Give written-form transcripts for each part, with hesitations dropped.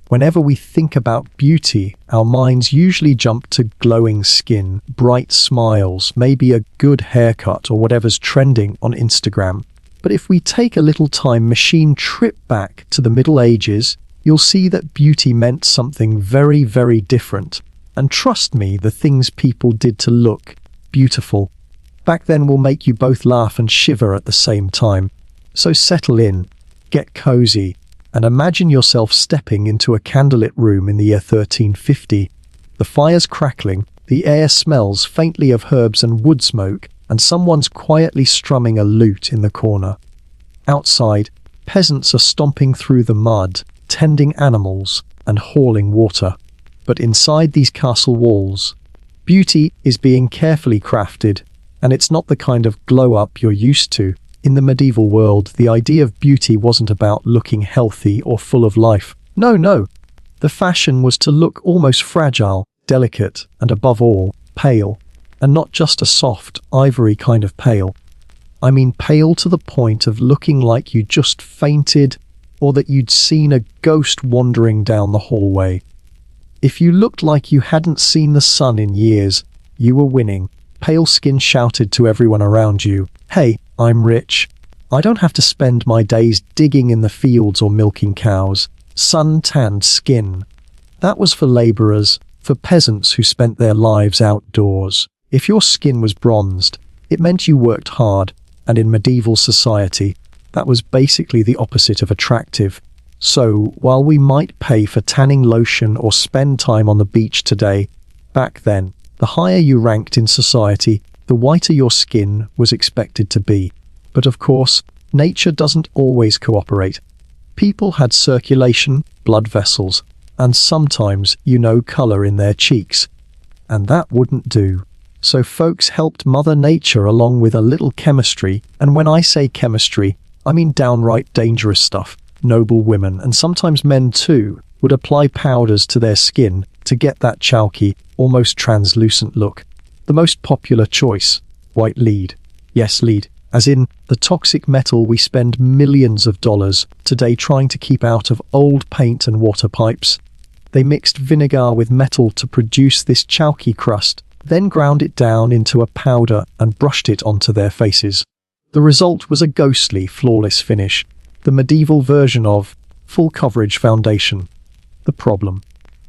Whenever we think about beauty, our minds usually jump to glowing skin, bright smiles, maybe a good haircut or whatever's trending on Instagram. But if we take a little time machine trip back to the Middle Ages, you'll see that beauty meant something very, very different. And trust me, the things people did to look beautiful back then will make you both laugh and shiver at the same time. So settle in, get cozy, and imagine yourself stepping into a candlelit room in the year 1350. The fire's crackling, the air smells faintly of herbs and wood smoke, and someone's quietly strumming a lute in the corner. Outside, peasants are stomping through the mud, tending animals, and hauling water. But inside these castle walls, beauty is being carefully crafted, and it's not the kind of glow-up you're used to. In the medieval world, the idea of beauty wasn't about looking healthy or full of life. No. The fashion was to look almost fragile, delicate, and above all, pale. And not just a soft, ivory kind of pale. I mean pale to the point of looking like you just fainted or that you'd seen a ghost wandering down the hallway. If you looked like you hadn't seen the sun in years, you were winning. Pale skin shouted to everyone around you, "Hey, I'm rich. I don't have to spend my days digging in the fields or milking cows." Sun-tanned skin. That was for labourers, for peasants who spent their lives outdoors. If your skin was bronzed, it meant you worked hard, and in medieval society, that was basically the opposite of attractive. So, while we might pay for tanning lotion or spend time on the beach today, back then, the higher you ranked in society, the whiter your skin was expected to be. But of course, nature doesn't always cooperate. People had circulation, blood vessels, and sometimes, colour in their cheeks. And that wouldn't do. So folks helped Mother Nature along with a little chemistry, and when I say chemistry, I mean downright dangerous stuff. Noble women, and sometimes men too, would apply powders to their skin to get that chalky, almost translucent look. The most popular choice, white lead. Yes, lead, as in the toxic metal we spend millions of dollars today trying to keep out of old paint and water pipes. They mixed vinegar with metal to produce this chalky crust, then ground it down into a powder and brushed it onto their faces. The result was a ghostly, flawless finish, the medieval version of full coverage foundation. The problem?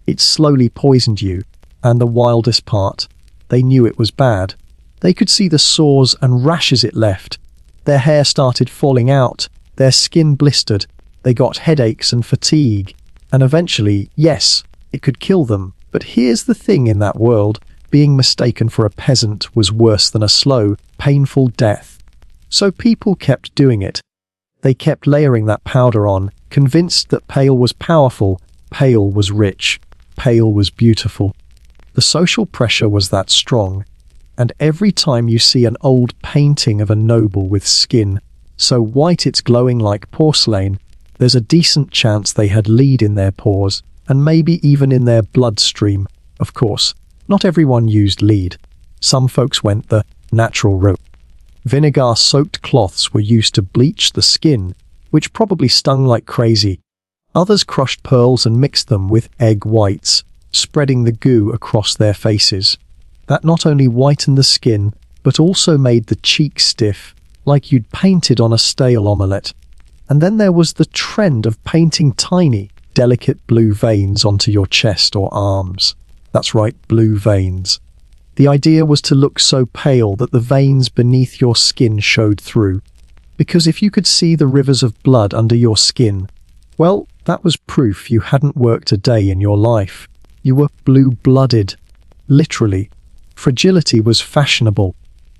It slowly poisoned you, and the wildest part, they knew it was bad. They could see the sores and rashes it left. Their hair started falling out, their skin blistered, they got headaches and fatigue, and eventually, yes, it could kill them. But here's the thing in that world, being mistaken for a peasant was worse than a slow, painful death. So people kept doing it. They kept layering that powder on, convinced that pale was powerful, pale was rich, pale was beautiful. The social pressure was that strong, and every time you see an old painting of a noble with skin so white it's glowing like porcelain, there's a decent chance they had lead in their pores, and maybe even in their bloodstream. Of course, not everyone used lead. Some folks went the natural route. Vinegar-soaked cloths were used to bleach the skin, which probably stung like crazy. Others crushed pearls and mixed them with egg whites, spreading the goo across their faces. That not only whitened the skin, but also made the cheeks stiff, like you'd painted on a stale omelette. And then there was the trend of painting tiny, delicate blue veins onto your chest or arms. That's right, blue veins. The idea was to look so pale that the veins beneath your skin showed through. Because if you could see the rivers of blood under your skin, well, that was proof you hadn't worked a day in your life. You were blue-blooded. Literally. Fragility was fashionable.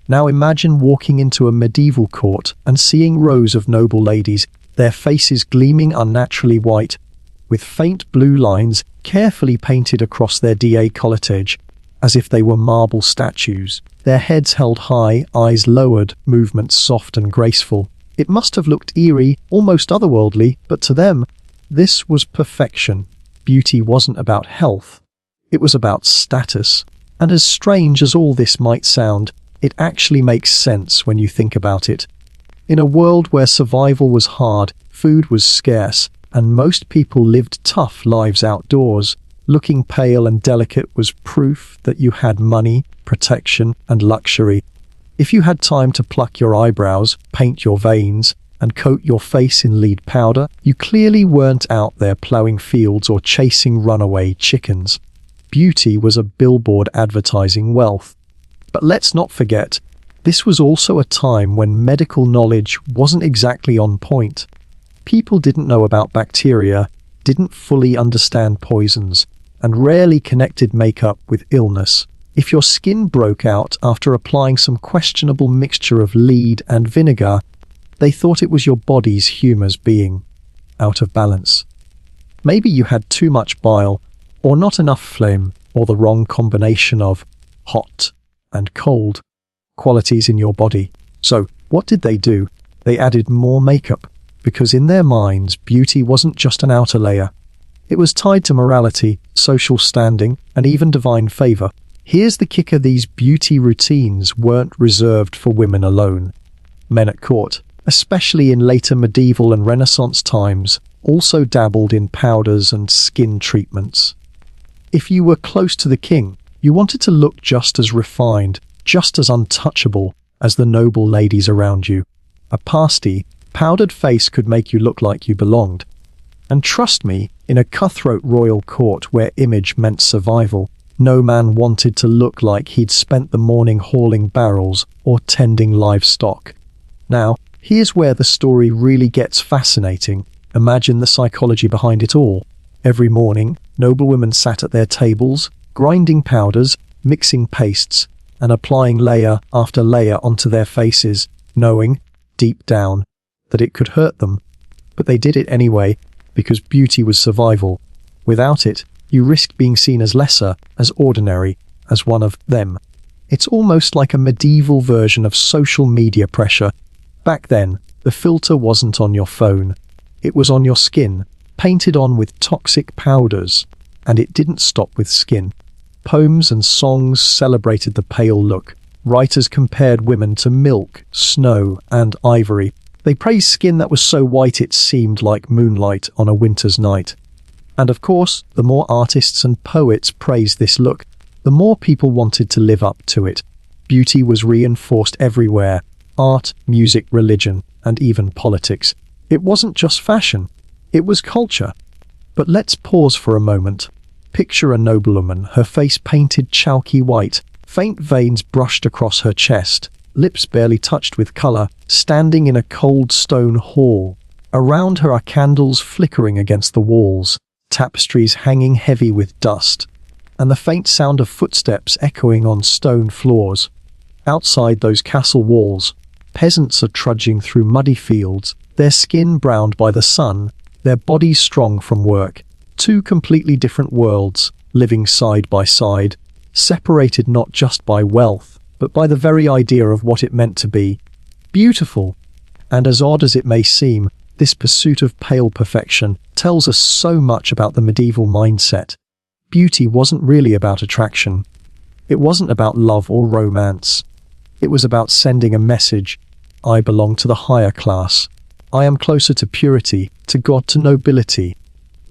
Now imagine walking into a medieval court and seeing rows of noble ladies, their faces gleaming unnaturally white, with faint blue lines carefully painted across their décolletage, as if they were marble statues, their heads held high, eyes lowered, movements soft and graceful. It must have looked eerie, almost otherworldly, but to them, this was perfection. Beauty wasn't about health. It was about status. And as strange as all this might sound, it actually makes sense when you think about it. In a world where survival was hard, food was scarce, and most people lived tough lives outdoors. Looking pale and delicate was proof that you had money, protection, and luxury. If you had time to pluck your eyebrows, paint your veins, and coat your face in lead powder, you clearly weren't out there plowing fields or chasing runaway chickens. Beauty was a billboard advertising wealth. But let's not forget, this was also a time when medical knowledge wasn't exactly on point. People didn't know about bacteria, didn't fully understand poisons, and rarely connected makeup with illness. If your skin broke out after applying some questionable mixture of lead and vinegar, they thought it was your body's humours being out of balance. Maybe you had too much bile, or not enough phlegm, or the wrong combination of hot and cold qualities in your body. So, what did they do? They added more makeup, because in their minds, beauty wasn't just an outer layer. It was tied to morality, social standing, and even divine favour. Here's the kicker: these beauty routines weren't reserved for women alone. Men at court, especially in later medieval and Renaissance times, also dabbled in powders and skin treatments. If you were close to the king, you wanted to look just as refined, just as untouchable as the noble ladies around you. A pasty, powdered face could make you look like you belonged. And trust me, in a cutthroat royal court where image meant survival, no man wanted to look like he'd spent the morning hauling barrels or tending livestock. Now, here's where the story really gets fascinating. Imagine the psychology behind it all. Every morning, noblewomen sat at their tables, grinding powders, mixing pastes, and applying layer after layer onto their faces, knowing, deep down, that it could hurt them. But they did it anyway, because beauty was survival. Without it, you risked being seen as lesser, as ordinary, as one of them. It's almost like a medieval version of social media pressure. Back then, the filter wasn't on your phone. It was on your skin, painted on with toxic powders. And it didn't stop with skin. Poems and songs celebrated the pale look. Writers compared women to milk, snow, and ivory. They praised skin that was so white it seemed like moonlight on a winter's night. And of course, the more artists and poets praised this look, the more people wanted to live up to it. Beauty was reinforced everywhere: art, music, religion, and even politics. It wasn't just fashion, it was culture. But let's pause for a moment. Picture a noblewoman, her face painted chalky white, faint veins brushed across her chest, lips barely touched with colour, standing in a cold stone hall. Around her are candles flickering against the walls, tapestries hanging heavy with dust, and the faint sound of footsteps echoing on stone floors. Outside those castle walls, peasants are trudging through muddy fields, their skin browned by the sun, their bodies strong from work. Two completely different worlds, living side by side, separated not just by wealth, but by the very idea of what it meant to be beautiful. And as odd as it may seem, this pursuit of pale perfection tells us so much about the medieval mindset. Beauty wasn't really about attraction. It wasn't about love or romance. It was about sending a message: I belong to the higher class. I am closer to purity, to God, to nobility.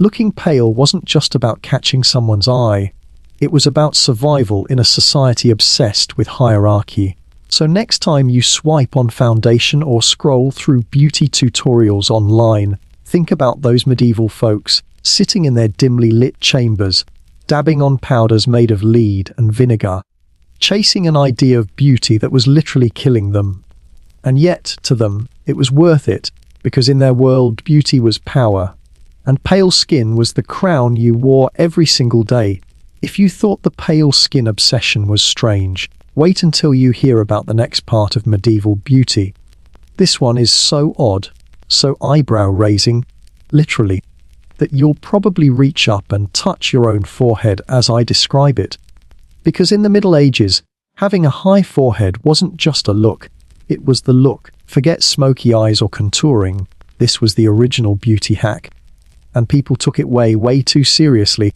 Looking pale wasn't just about catching someone's eye. It was about survival in a society obsessed with hierarchy. So next time you swipe on foundation or scroll through beauty tutorials online, think about those medieval folks sitting in their dimly lit chambers, dabbing on powders made of lead and vinegar, chasing an idea of beauty that was literally killing them. And yet, to them, it was worth it, because in their world, beauty was power. And pale skin was the crown you wore every single day. If you thought the pale skin obsession was strange, wait until you hear about the next part of medieval beauty. This one is so odd, so eyebrow-raising, literally, that you'll probably reach up and touch your own forehead as I describe it. Because in the Middle Ages, having a high forehead wasn't just a look, it was the look. Forget smoky eyes or contouring. This was the original beauty hack. And people took it way too seriously.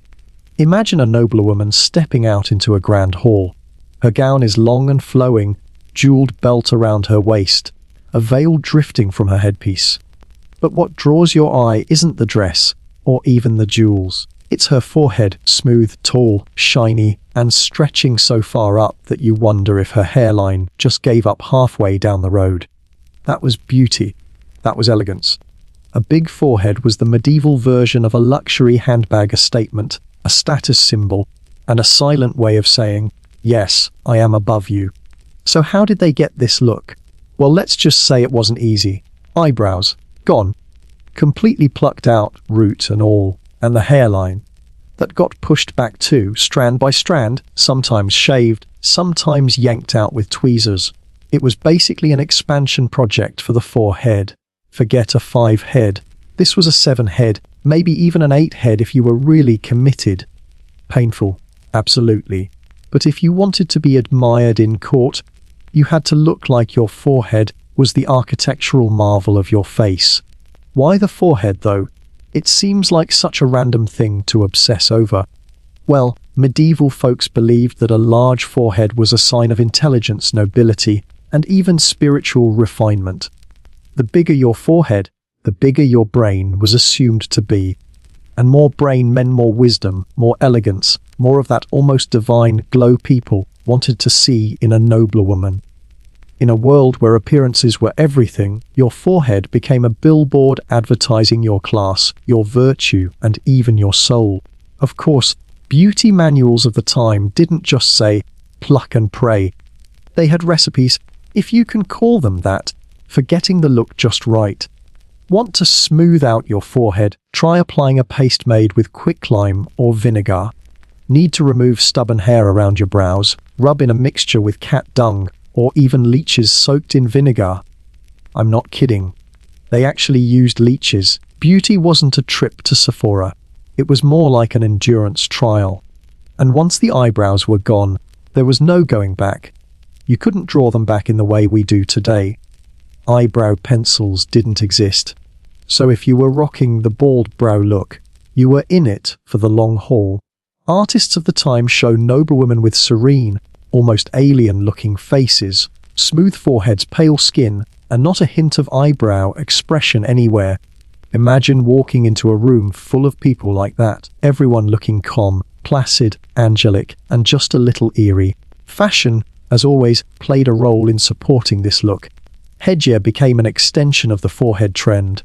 Imagine a noblewoman stepping out into a grand hall. Her gown is long and flowing, jeweled belt around her waist, a veil drifting from her headpiece. But what draws your eye isn't the dress, or even the jewels. It's her forehead, smooth, tall, shiny, and stretching so far up that you wonder if her hairline just gave up halfway down the road. That was beauty. That was elegance. A big forehead was the medieval version of a luxury handbag, a statement, a status symbol, and a silent way of saying, yes, I am above you. So how did they get this look? Well, let's just say it wasn't easy. Eyebrows, gone. Completely plucked out, root and all, and the hairline. That got pushed back too, strand by strand, sometimes shaved, sometimes yanked out with tweezers. It was basically an expansion project for the 4-head. Forget a 5-head. This was a 7-head, maybe even an 8-head if you were really committed. Painful, absolutely. But if you wanted to be admired in court, you had to look like your forehead was the architectural marvel of your face. Why the forehead, though? It seems like such a random thing to obsess over. Well, medieval folks believed that a large forehead was a sign of intelligence, nobility, and even spiritual refinement. The bigger your forehead, the bigger your brain was assumed to be. And more brain meant more wisdom, more elegance, more of that almost divine glow people wanted to see in a nobler woman. In a world where appearances were everything, your forehead became a billboard advertising your class, your virtue, and even your soul. Of course, beauty manuals of the time didn't just say, pluck and pray. They had recipes, if you can call them that, for getting the look just right. Want to smooth out your forehead? Try applying a paste made with quicklime or vinegar. Need to remove stubborn hair around your brows? Rub in a mixture with cat dung, or even leeches soaked in vinegar. I'm not kidding. They actually used leeches. Beauty wasn't a trip to Sephora. It was more like an endurance trial. And once the eyebrows were gone, there was no going back. You couldn't draw them back in the way we do today. Eyebrow pencils didn't exist. So if you were rocking the bald brow look, you were in it for the long haul. Artists of the time show noble women with serene, almost alien-looking faces, smooth foreheads, pale skin, and not a hint of eyebrow expression anywhere. Imagine walking into a room full of people like that, everyone looking calm, placid, angelic, and just a little eerie. Fashion, as always, played a role in supporting this look. Headgear became an extension of the forehead trend.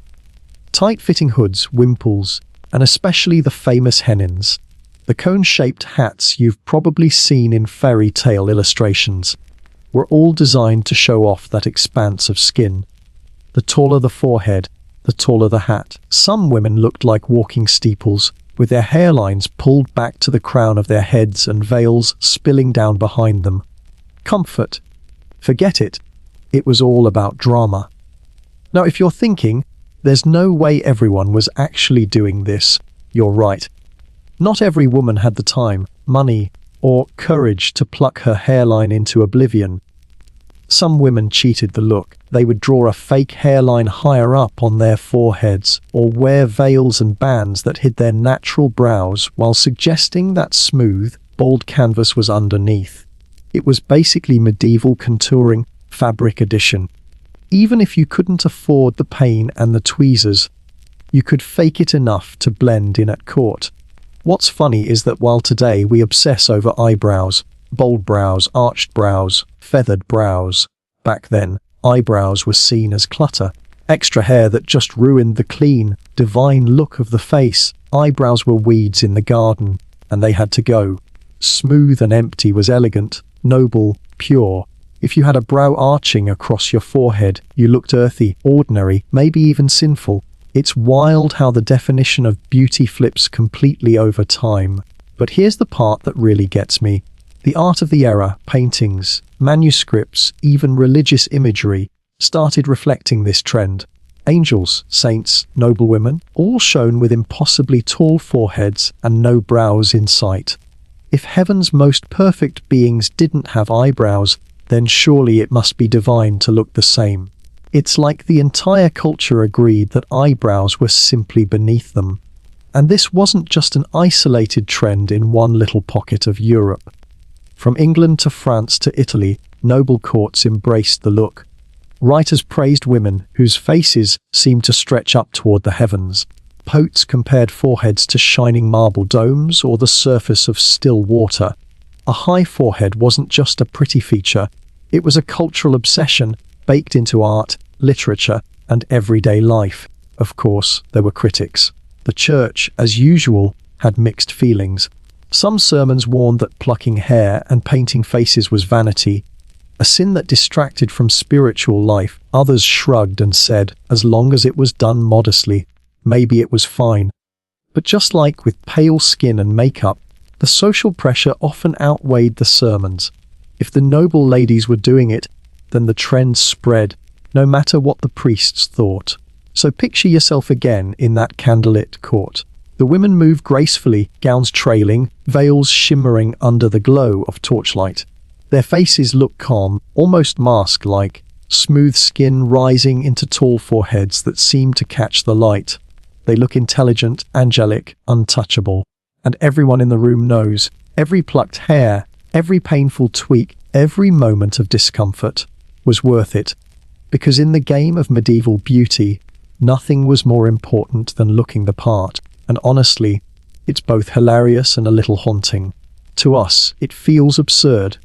Tight-fitting hoods, wimples, and especially the famous hennins. The cone-shaped hats you've probably seen in fairy tale illustrations were all designed to show off that expanse of skin. The taller the forehead, the taller the hat. Some women looked like walking steeples, with their hairlines pulled back to the crown of their heads and veils spilling down behind them. Comfort. Forget it. It was all about drama. Now, if you're thinking, there's no way everyone was actually doing this, you're right. Not every woman had the time, money, or courage to pluck her hairline into oblivion. Some women cheated the look. They would draw a fake hairline higher up on their foreheads, or wear veils and bands that hid their natural brows while suggesting that smooth, bold canvas was underneath. It was basically medieval contouring, fabric edition. Even if you couldn't afford the pain and the tweezers, you could fake it enough to blend in at court. What's funny is that while today we obsess over eyebrows, bold brows, arched brows, feathered brows, back then, eyebrows were seen as clutter. Extra hair that just ruined the clean, divine look of the face. Eyebrows were weeds in the garden, and they had to go. Smooth and empty was elegant, noble, pure. If you had a brow arching across your forehead, you looked earthy, ordinary, maybe even sinful. It's wild how the definition of beauty flips completely over time. But here's the part that really gets me. The art of the era, paintings, manuscripts, even religious imagery, started reflecting this trend. Angels, saints, noble women, all shown with impossibly tall foreheads and no brows in sight. If heaven's most perfect beings didn't have eyebrows, then surely it must be divine to look the same. It's like the entire culture agreed that eyebrows were simply beneath them. And this wasn't just an isolated trend in one little pocket of Europe. From England to France to Italy, noble courts embraced the look. Writers praised women whose faces seemed to stretch up toward the heavens. Poets compared foreheads to shining marble domes or the surface of still water. A high forehead wasn't just a pretty feature, it was a cultural obsession baked into art, literature, and everyday life. Of course, there were critics. The church, as usual, had mixed feelings. Some sermons warned that plucking hair and painting faces was vanity, a sin that distracted from spiritual life. Others shrugged and said, as long as it was done modestly, maybe it was fine. But just like with pale skin and makeup, the social pressure often outweighed the sermons. If the noble ladies were doing it, then the trend spread, no matter what the priests thought. So picture yourself again in that candlelit court. The women move gracefully, gowns trailing, veils shimmering under the glow of torchlight. Their faces look calm, almost mask-like, smooth skin rising into tall foreheads that seem to catch the light. They look intelligent, angelic, untouchable. And everyone in the room knows, every plucked hair, every painful tweak, every moment of discomfort was worth it. Because in the game of medieval beauty, nothing was more important than looking the part. And honestly, it's both hilarious and a little haunting. To us, it feels absurd,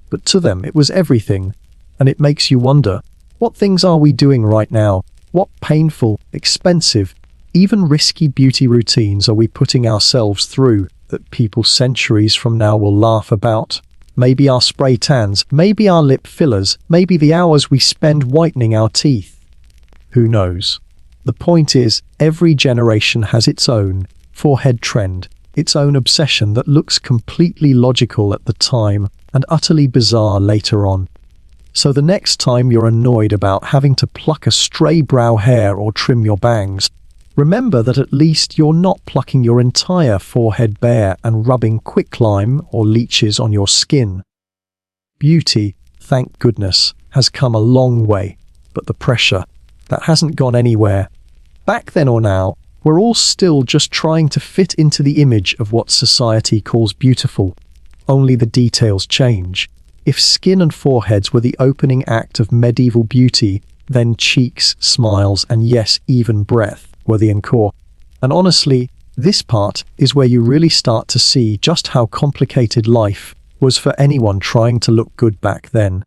but to them it was everything. And it makes you wonder, what things are we doing right now? What painful, expensive, even risky beauty routines are we putting ourselves through that people centuries from now will laugh about? Maybe our spray tans, maybe our lip fillers, maybe the hours we spend whitening our teeth. Who knows? The point is, every generation has its own forehead trend, its own obsession that looks completely logical at the time and utterly bizarre later on. So the next time you're annoyed about having to pluck a stray brow hair or trim your bangs, remember that at least you're not plucking your entire forehead bare and rubbing quicklime or leeches on your skin. Beauty, thank goodness, has come a long way, but the pressure, that hasn't gone anywhere. Back then or now, we're all still just trying to fit into the image of what society calls beautiful. Only the details change. If skin and foreheads were the opening act of medieval beauty, then cheeks, smiles, and yes, even breath were the encore. And honestly, this part is where you really start to see just how complicated life was for anyone trying to look good back then.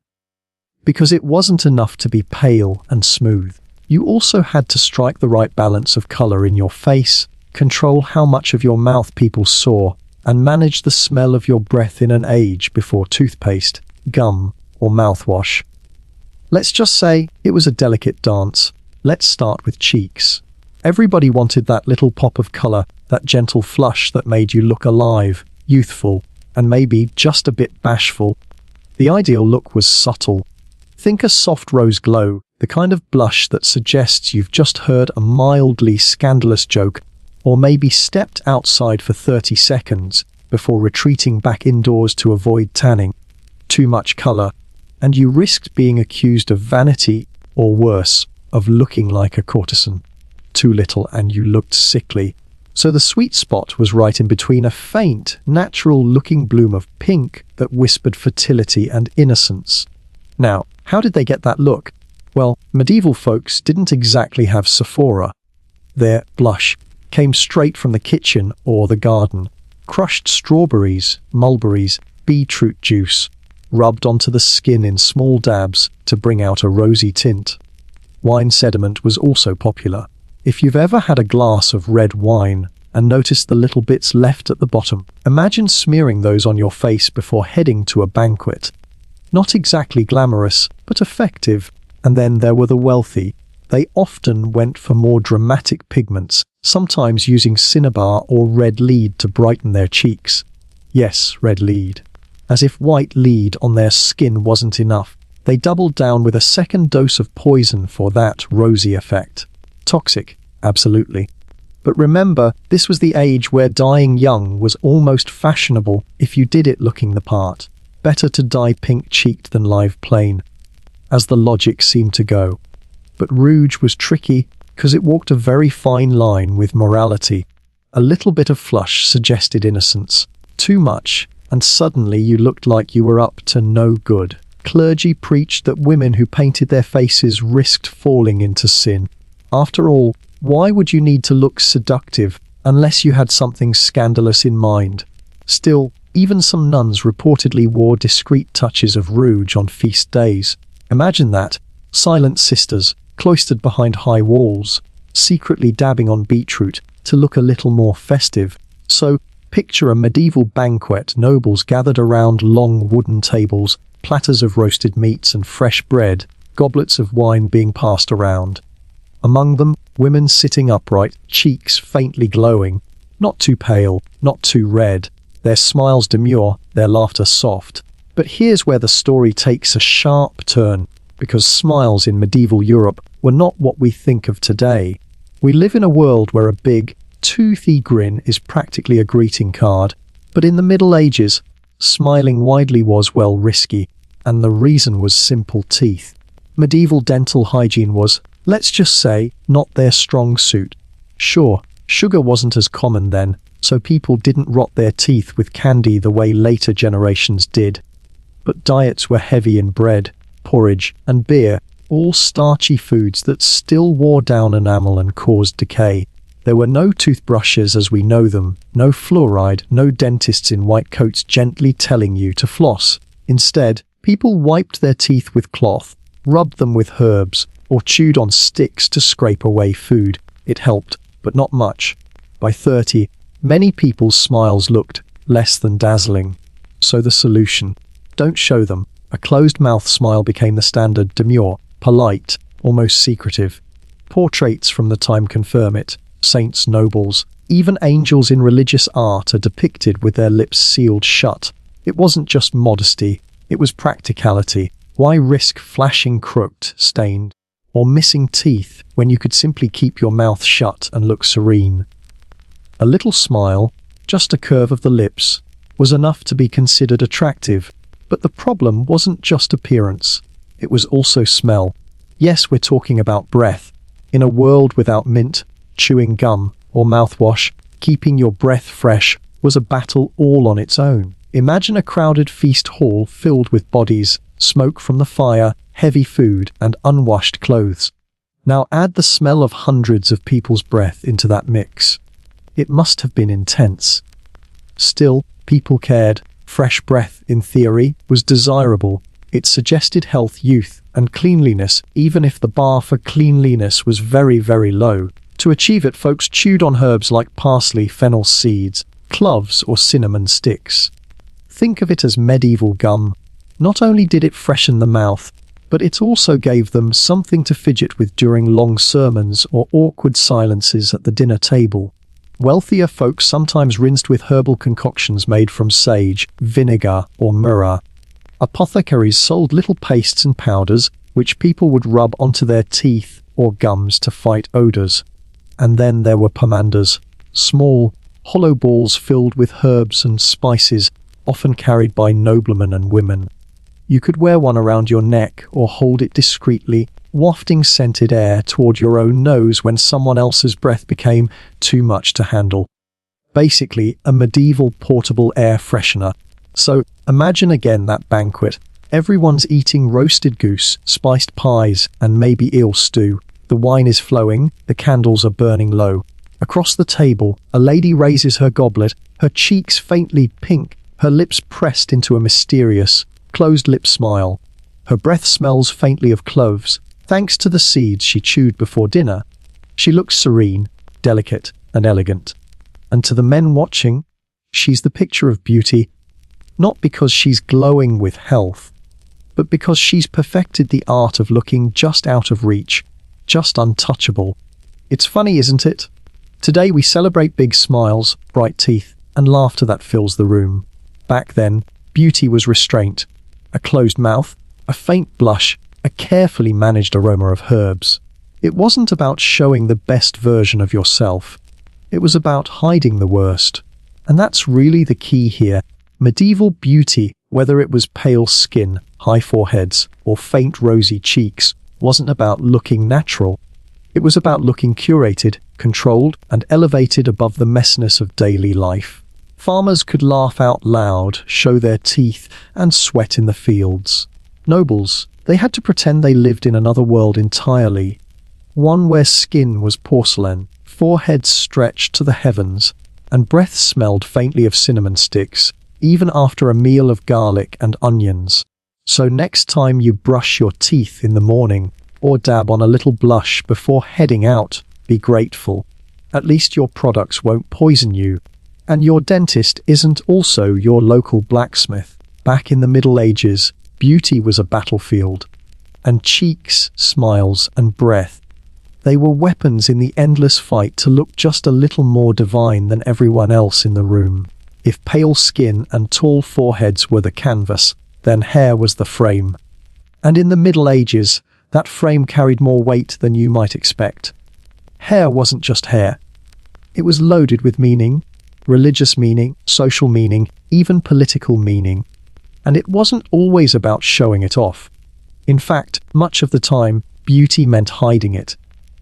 Because it wasn't enough to be pale and smooth. You also had to strike the right balance of color in your face, control how much of your mouth people saw, and manage the smell of your breath in an age before toothpaste, gum, or mouthwash. Let's just say it was a delicate dance. Let's start with cheeks. Everybody wanted that little pop of color, that gentle flush that made you look alive, youthful, and maybe just a bit bashful. The ideal look was subtle. Think a soft rose glow, the kind of blush that suggests you've just heard a mildly scandalous joke, or maybe stepped outside for 30 seconds before retreating back indoors to avoid tanning. Too much color, and you risked being accused of vanity, or worse, of looking like a courtesan. Too little and you looked sickly. So the sweet spot was right in between, a faint, natural-looking bloom of pink that whispered fertility and innocence. Now, how did they get that look? Well, medieval folks didn't exactly have Sephora. Their blush came straight from the kitchen or the garden. Crushed strawberries, mulberries, beetroot juice, rubbed onto the skin in small dabs to bring out a rosy tint. Wine sediment was also popular. If you've ever had a glass of red wine and noticed the little bits left at the bottom, imagine smearing those on your face before heading to a banquet. Not exactly glamorous, but effective. And then there were the wealthy. They often went for more dramatic pigments, sometimes using cinnabar or red lead to brighten their cheeks. Yes, red lead. As if white lead on their skin wasn't enough, they doubled down with a second dose of poison for that rosy effect. Toxic, absolutely. But remember, this was the age where dying young was almost fashionable if you did it looking the part. Better to die pink-cheeked than live plain, as the logic seemed to go. But rouge was tricky because it walked a very fine line with morality. A little bit of flush suggested innocence. Too much, and suddenly you looked like you were up to no good. Clergy preached that women who painted their faces risked falling into sin. After all, why would you need to look seductive unless you had something scandalous in mind? Still, even some nuns reportedly wore discreet touches of rouge on feast days. Imagine that, silent sisters, cloistered behind high walls, secretly dabbing on beetroot to look a little more festive. So, picture a medieval banquet, nobles gathered around long wooden tables, platters of roasted meats and fresh bread, goblets of wine being passed around. Among them, women sitting upright, cheeks faintly glowing, not too pale, not too red, their smiles demure, their laughter soft. But here's where the story takes a sharp turn, because smiles in medieval Europe were not what we think of today. We live in a world where a big, toothy grin is practically a greeting card, but in the Middle Ages, smiling widely was, well, risky, and the reason was simple: teeth. Medieval dental hygiene was, let's just say, not their strong suit. Sure, sugar wasn't as common then, so people didn't rot their teeth with candy the way later generations did. But diets were heavy in bread, porridge, and beer, all starchy foods that still wore down enamel and caused decay. There were no toothbrushes as we know them, no fluoride, no dentists in white coats gently telling you to floss. Instead, people wiped their teeth with cloth, rubbed them with herbs, or chewed on sticks to scrape away food. It helped, but not much. By 30, many people's smiles looked less than dazzling. So the solution: don't show them. A closed-mouth smile became the standard, demure, polite, almost secretive. Portraits from the time confirm it. Saints, nobles, even angels in religious art are depicted with their lips sealed shut. It wasn't just modesty, it was practicality. Why risk flashing crooked, stained, or missing teeth when you could simply keep your mouth shut and look serene? A little smile, just a curve of the lips, was enough to be considered attractive. But the problem wasn't just appearance, it was also smell. Yes, we're talking about breath. In a world without mint, chewing gum, or mouthwash, keeping your breath fresh was a battle all on its own. Imagine a crowded feast hall filled with bodies, smoke from the fire, heavy food, and unwashed clothes. Now add the smell of hundreds of people's breath into that mix. It must have been intense. Still, people cared. Fresh breath, in theory, was desirable. It suggested health, youth, and cleanliness, even if the bar for cleanliness was very, very low. To achieve it, folks chewed on herbs like parsley, fennel seeds, cloves, or cinnamon sticks. Think of it as medieval gum. Not only did it freshen the mouth, but it also gave them something to fidget with during long sermons or awkward silences at the dinner table. Wealthier folks sometimes rinsed with herbal concoctions made from sage, vinegar, or myrrh. Apothecaries sold little pastes and powders, which people would rub onto their teeth or gums to fight odors. And then there were pomanders, small, hollow balls filled with herbs and spices, often carried by noblemen and women. You could wear one around your neck or hold it discreetly, wafting scented air toward your own nose when someone else's breath became too much to handle. Basically, a medieval portable air freshener. So, imagine again that banquet. Everyone's eating roasted goose, spiced pies, and maybe eel stew. The wine is flowing, the candles are burning low. Across the table, a lady raises her goblet, her cheeks faintly pink, her lips pressed into a mysterious, closed-lip smile. Her breath smells faintly of cloves, thanks to the seeds she chewed before dinner. She looks serene, delicate, and elegant. And to the men watching, she's the picture of beauty, not because she's glowing with health, but because she's perfected the art of looking just out of reach, just untouchable. It's funny, isn't it? Today we celebrate big smiles, bright teeth, and laughter that fills the room. Back then, beauty was restraint. A closed mouth, a faint blush, a carefully managed aroma of herbs. It wasn't about showing the best version of yourself. It was about hiding the worst. And that's really the key here. Medieval beauty, whether it was pale skin, high foreheads, or faint rosy cheeks, wasn't about looking natural. It was about looking curated, controlled, and elevated above the messiness of daily life. Farmers could laugh out loud, show their teeth, and sweat in the fields. Nobles, they had to pretend they lived in another world entirely. One where skin was porcelain, foreheads stretched to the heavens, and breath smelled faintly of cinnamon sticks, even after a meal of garlic and onions. So next time you brush your teeth in the morning, or dab on a little blush before heading out, be grateful. At least your products won't poison you. And your dentist isn't also your local blacksmith. Back in the Middle Ages, beauty was a battlefield. And cheeks, smiles, and breath, they were weapons in the endless fight to look just a little more divine than everyone else in the room. If pale skin and tall foreheads were the canvas, then hair was the frame. And in the Middle Ages, that frame carried more weight than you might expect. Hair wasn't just hair. It was loaded with meaning, religious meaning, social meaning, even political meaning. And it wasn't always about showing it off. In fact, much of the time, beauty meant hiding it.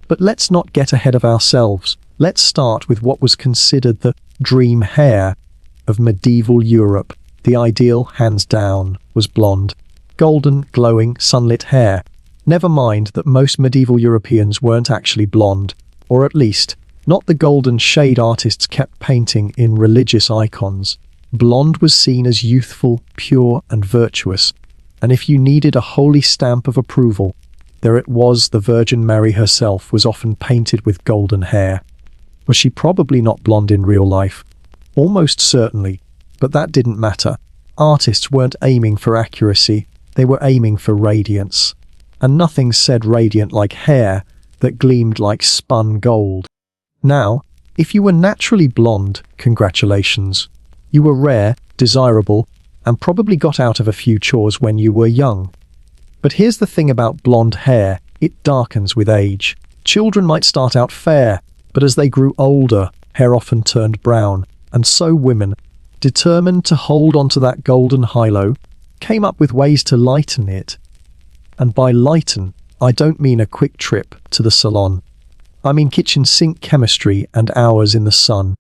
But let's not get ahead of ourselves. Let's start with what was considered the dream hair of medieval Europe. The ideal, hands down, was blonde. Golden, glowing, sunlit hair. Never mind that most medieval Europeans weren't actually blonde, or at least, not the golden shade artists kept painting in religious icons. Blonde was seen as youthful, pure, and virtuous. And if you needed a holy stamp of approval, there it was. The Virgin Mary herself was often painted with golden hair. Was she probably not blonde in real life? Almost certainly, but that didn't matter. Artists weren't aiming for accuracy, they were aiming for radiance. And nothing said radiant like hair that gleamed like spun gold. Now, if you were naturally blonde, congratulations. You were rare, desirable, and probably got out of a few chores when you were young. But here's the thing about blonde hair, it darkens with age. Children might start out fair, but as they grew older, hair often turned brown, and so women, determined to hold onto that golden halo, came up with ways to lighten it. And by lighten, I don't mean a quick trip to the salon. I mean kitchen sink chemistry and hours in the sun.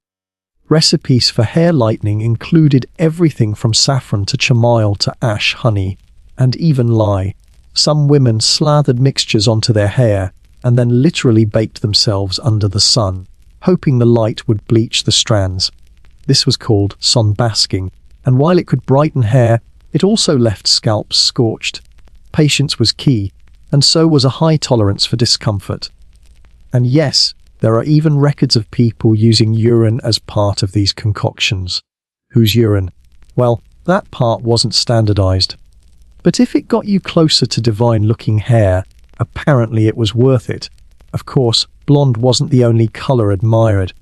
Recipes for hair lightening included everything from saffron to chamomile to ash honey, and even lye. Some women slathered mixtures onto their hair and then literally baked themselves under the sun, hoping the light would bleach the strands. This was called sunbasking, and while it could brighten hair, it also left scalps scorched. Patience was key, and so was a high tolerance for discomfort. And yes, there are even records of people using urine as part of these concoctions. Whose urine? Well, that part wasn't standardized. But if it got you closer to divine-looking hair, apparently it was worth it. Of course, blonde wasn't the only color admired.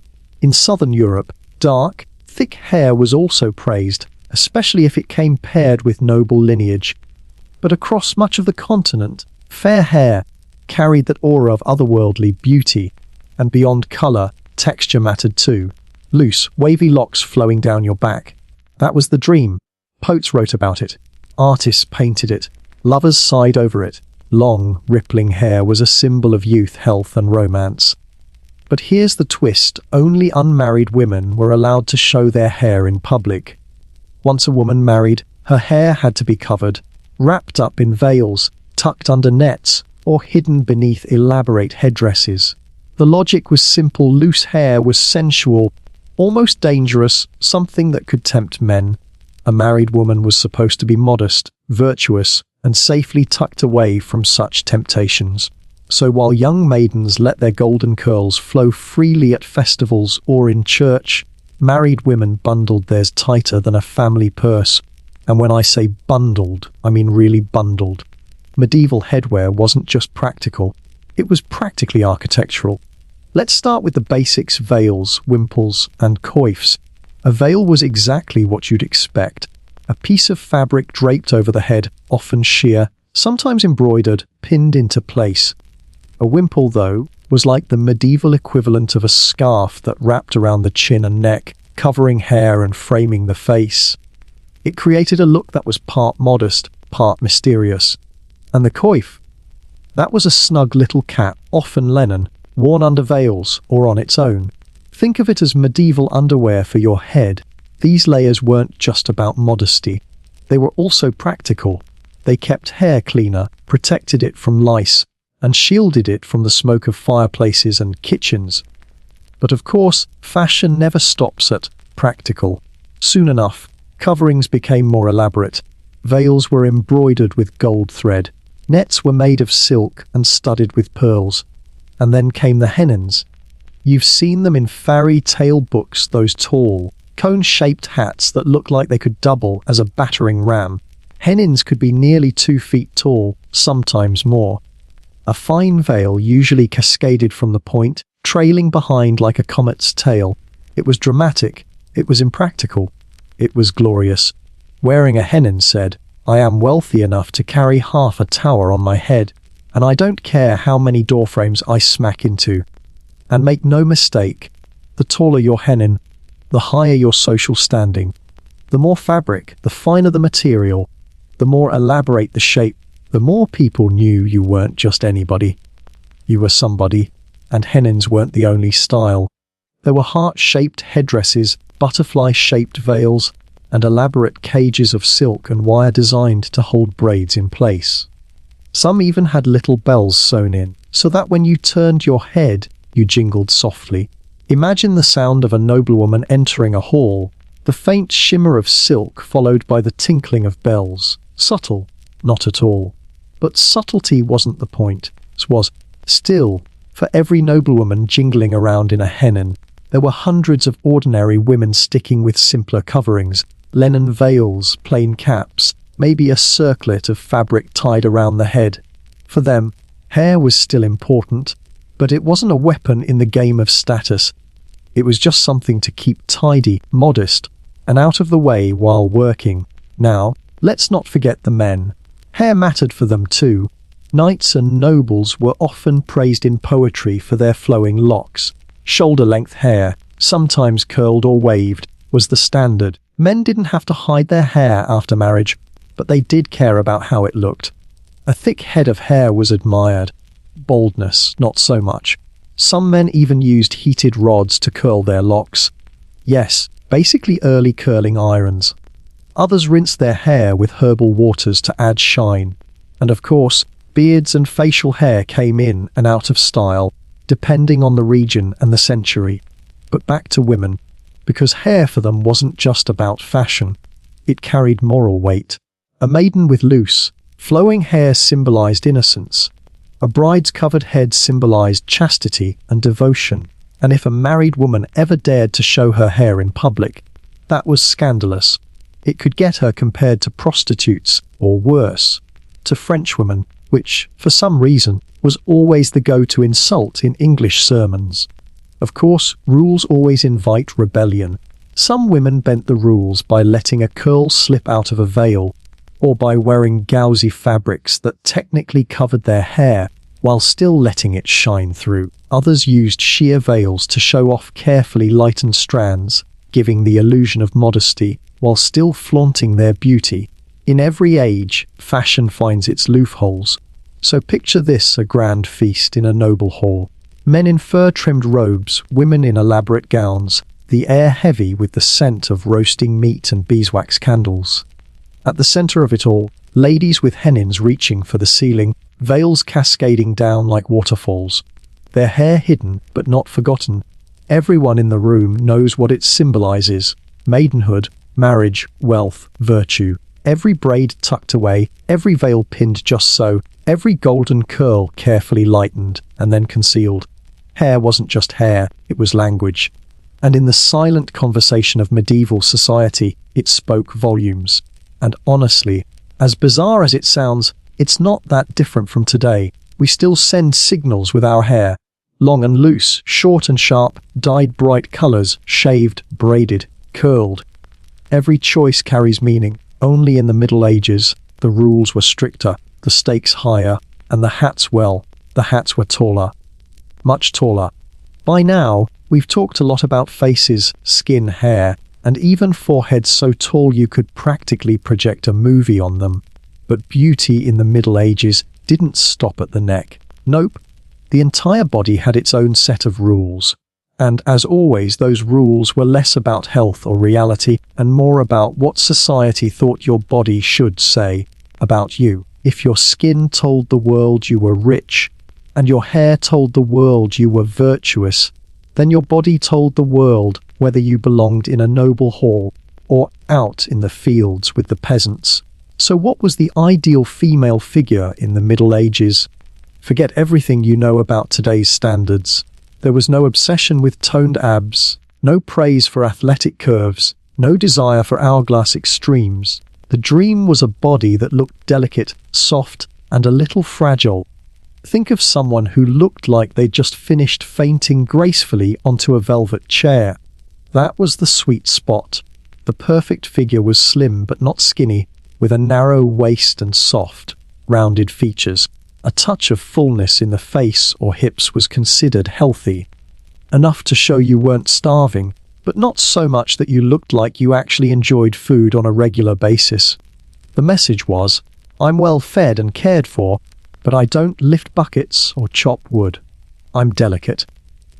In southern Europe, dark, thick hair was also praised, especially if it came paired with noble lineage. But across much of the continent, fair hair carried that aura of otherworldly beauty, and beyond color, texture mattered too. Loose, wavy locks flowing down your back. That was the dream. Poets wrote about it. Artists painted it. Lovers sighed over it. Long, rippling hair was a symbol of youth, health, and romance. But here's the twist. Only unmarried women were allowed to show their hair in public. Once a woman married, her hair had to be covered, wrapped up in veils, tucked under nets, or hidden beneath elaborate headdresses. The logic was simple. Loose hair was sensual, almost dangerous, something that could tempt men. A married woman was supposed to be modest, virtuous, and safely tucked away from such temptations. So while young maidens let their golden curls flow freely at festivals or in church, married women bundled theirs tighter than a family purse. And when I say bundled, I mean really bundled. Medieval headwear wasn't just practical, it was practically architectural. Let's start with the basics: veils, wimples, and coifs. A veil was exactly what you'd expect. A piece of fabric draped over the head, often sheer, sometimes embroidered, pinned into place. A wimple, though, was like the medieval equivalent of a scarf that wrapped around the chin and neck, covering hair and framing the face. It created a look that was part modest, part mysterious. And the coif? That was a snug little cap, often linen, worn under veils or on its own. Think of it as medieval underwear for your head. These layers weren't just about modesty. They were also practical. They kept hair cleaner, protected it from lice, and shielded it from the smoke of fireplaces and kitchens. But of course, fashion never stops at practical. Soon enough, coverings became more elaborate. Veils were embroidered with gold thread. Nets were made of silk and studded with pearls. And then came the hennins. You've seen them in fairy tale books, those tall, cone-shaped hats that look like they could double as a battering ram. Hennins could be nearly 2 feet tall, sometimes more. A fine veil usually cascaded from the point, trailing behind like a comet's tail. It was dramatic. It was impractical. It was glorious. Wearing a hennin said, "I am wealthy enough to carry half a tower on my head, and I don't care how many doorframes I smack into." And make no mistake, the taller your hennin, the higher your social standing. The more fabric, the finer the material, the more elaborate the shape, the more people knew you weren't just anybody. You were somebody, and hennins weren't the only style. There were heart-shaped headdresses, butterfly-shaped veils, and elaborate cages of silk and wire designed to hold braids in place. Some even had little bells sewn in, so that when you turned your head, you jingled softly. Imagine the sound of a noblewoman entering a hall, the faint shimmer of silk followed by the tinkling of bells. Subtle? Not at all. But subtlety wasn't the point. It was, still, for every noblewoman jingling around in a hennin, there were hundreds of ordinary women sticking with simpler coverings, linen veils, plain caps, maybe a circlet of fabric tied around the head. For them, hair was still important, but it wasn't a weapon in the game of status. It was just something to keep tidy, modest, and out of the way while working. Now, let's not forget the men. Hair mattered for them too. Knights and nobles were often praised in poetry for their flowing locks. Shoulder-length hair, sometimes curled or waved, was the standard. Men didn't have to hide their hair after marriage, but they did care about how it looked. A thick head of hair was admired. Baldness, not so much. Some men even used heated rods to curl their locks. Yes, basically early curling irons. Others rinsed their hair with herbal waters to add shine. And of course, beards and facial hair came in and out of style, depending on the region and the century. But back to women, because hair for them wasn't just about fashion. It carried moral weight. A maiden with loose, flowing hair symbolized innocence. A bride's covered head symbolized chastity and devotion. And if a married woman ever dared to show her hair in public, that was scandalous. It could get her compared to prostitutes, or worse, to Frenchwomen, which, for some reason, was always the go-to insult in English sermons. Of course, rules always invite rebellion. Some women bent the rules by letting a curl slip out of a veil, or by wearing gauzy fabrics that technically covered their hair while still letting it shine through. Others used sheer veils to show off carefully lightened strands, giving the illusion of modesty while still flaunting their beauty. In every age, fashion finds its loopholes. So picture this: a grand feast in a noble hall. Men in fur-trimmed robes, women in elaborate gowns, the air heavy with the scent of roasting meat and beeswax candles. At the center of it all, ladies with hennins reaching for the ceiling, veils cascading down like waterfalls. Their hair hidden, but not forgotten. Everyone in the room knows what it symbolizes: maidenhood, marriage, wealth, virtue. Every braid tucked away, every veil pinned just so, every golden curl carefully lightened and then concealed. Hair wasn't just hair, it was language. And in the silent conversation of medieval society, it spoke volumes. And honestly, as bizarre as it sounds, it's not that different from today. We still send signals with our hair. Long and loose, short and sharp, dyed bright colors, shaved, braided, curled. Every choice carries meaning. Only in the Middle Ages, the rules were stricter, the stakes higher, and the hats were taller. Much taller. By now, we've talked a lot about faces, skin, hair, and even foreheads so tall you could practically project a movie on them. But beauty in the Middle Ages didn't stop at the neck. Nope. The entire body had its own set of rules. And as always, those rules were less about health or reality and more about what society thought your body should say. about you. If your skin told the world you were rich, and your hair told the world you were virtuous, then your body told the world whether you belonged in a noble hall or out in the fields with the peasants. So what was the ideal female figure in the Middle Ages? Forget everything you know about today's standards. There was no obsession with toned abs, no praise for athletic curves, no desire for hourglass extremes. The dream was a body that looked delicate, soft, and a little fragile. Think of someone who looked like they'd just finished fainting gracefully onto a velvet chair. That was the sweet spot. The perfect figure was slim but not skinny, with a narrow waist and soft, rounded features. A touch of fullness in the face or hips was considered healthy. Enough to show you weren't starving, but not so much that you looked like you actually enjoyed food on a regular basis. The message was, I'm well fed and cared for, but I don't lift buckets or chop wood. I'm delicate.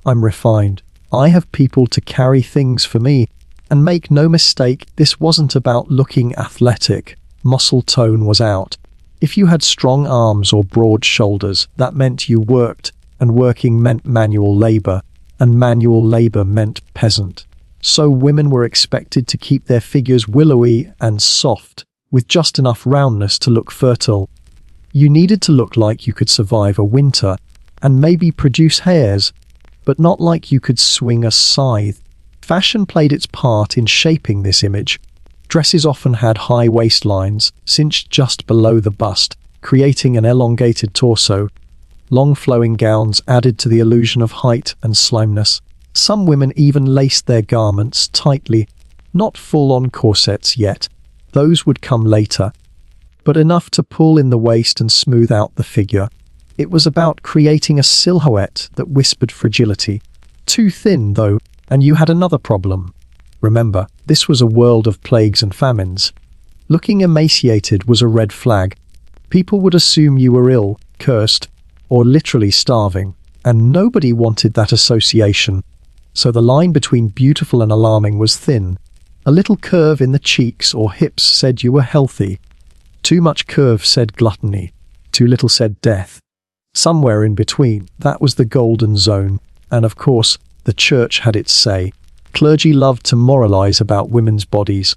I'm refined. I have people to carry things for me. And make no mistake, this wasn't about looking athletic. Muscle tone was out. If you had strong arms or broad shoulders, that meant you worked, and working meant manual labor, and manual labor meant peasant. So women were expected to keep their figures willowy and soft, with just enough roundness to look fertile. You needed to look like you could survive a winter, and maybe produce hairs, but not like you could swing a scythe. Fashion played its part in shaping this image. Dresses often had high waistlines, cinched just below the bust, creating an elongated torso. Long flowing gowns added to the illusion of height and slimness. Some women even laced their garments tightly, not full-on corsets yet. Those would come later, but enough to pull in the waist and smooth out the figure. It was about creating a silhouette that whispered fragility. Too thin, though, and you had another problem. Remember, this was a world of plagues and famines. Looking emaciated was a red flag. People would assume you were ill, cursed, or literally starving, and nobody wanted that association. So the line between beautiful and alarming was thin. A little curve in the cheeks or hips said you were healthy. Too much curve said gluttony. Too little said death. Somewhere in between, that was the golden zone. And of course, the church had its say. Clergy loved to moralize about women's bodies.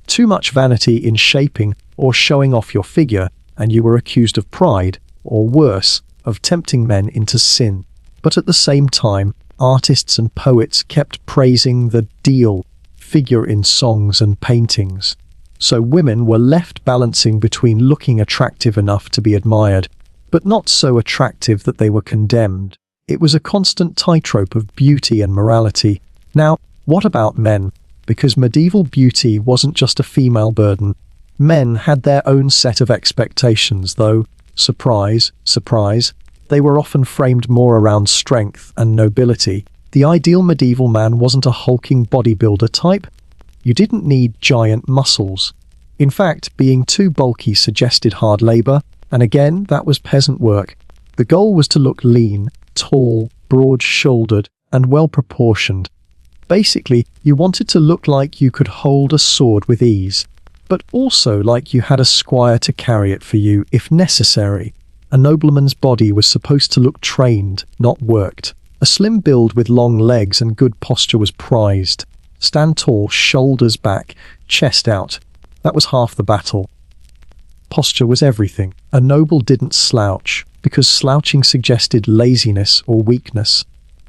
Too much vanity in shaping or showing off your figure, and you were accused of pride, or worse, of tempting men into sin. But at the same time, artists and poets kept praising the ideal figure in songs and paintings. So women were left balancing between looking attractive enough to be admired, but not so attractive that they were condemned. It was a constant tightrope of beauty and morality. Now, what about men? Because medieval beauty wasn't just a female burden. Men had their own set of expectations, though, surprise, surprise, they were often framed more around strength and nobility. The ideal medieval man wasn't a hulking bodybuilder type. You didn't need giant muscles. In fact, being too bulky suggested hard labor, and again, that was peasant work. The goal was to look lean, tall, broad-shouldered, and well-proportioned. Basically, you wanted to look like you could hold a sword with ease, but also like you had a squire to carry it for you if necessary. A nobleman's body was supposed to look trained, not worked. A slim build with long legs and good posture was prized. Stand tall, shoulders back, chest out. That was half the battle. Posture was everything. A noble didn't slouch, because slouching suggested laziness or weakness.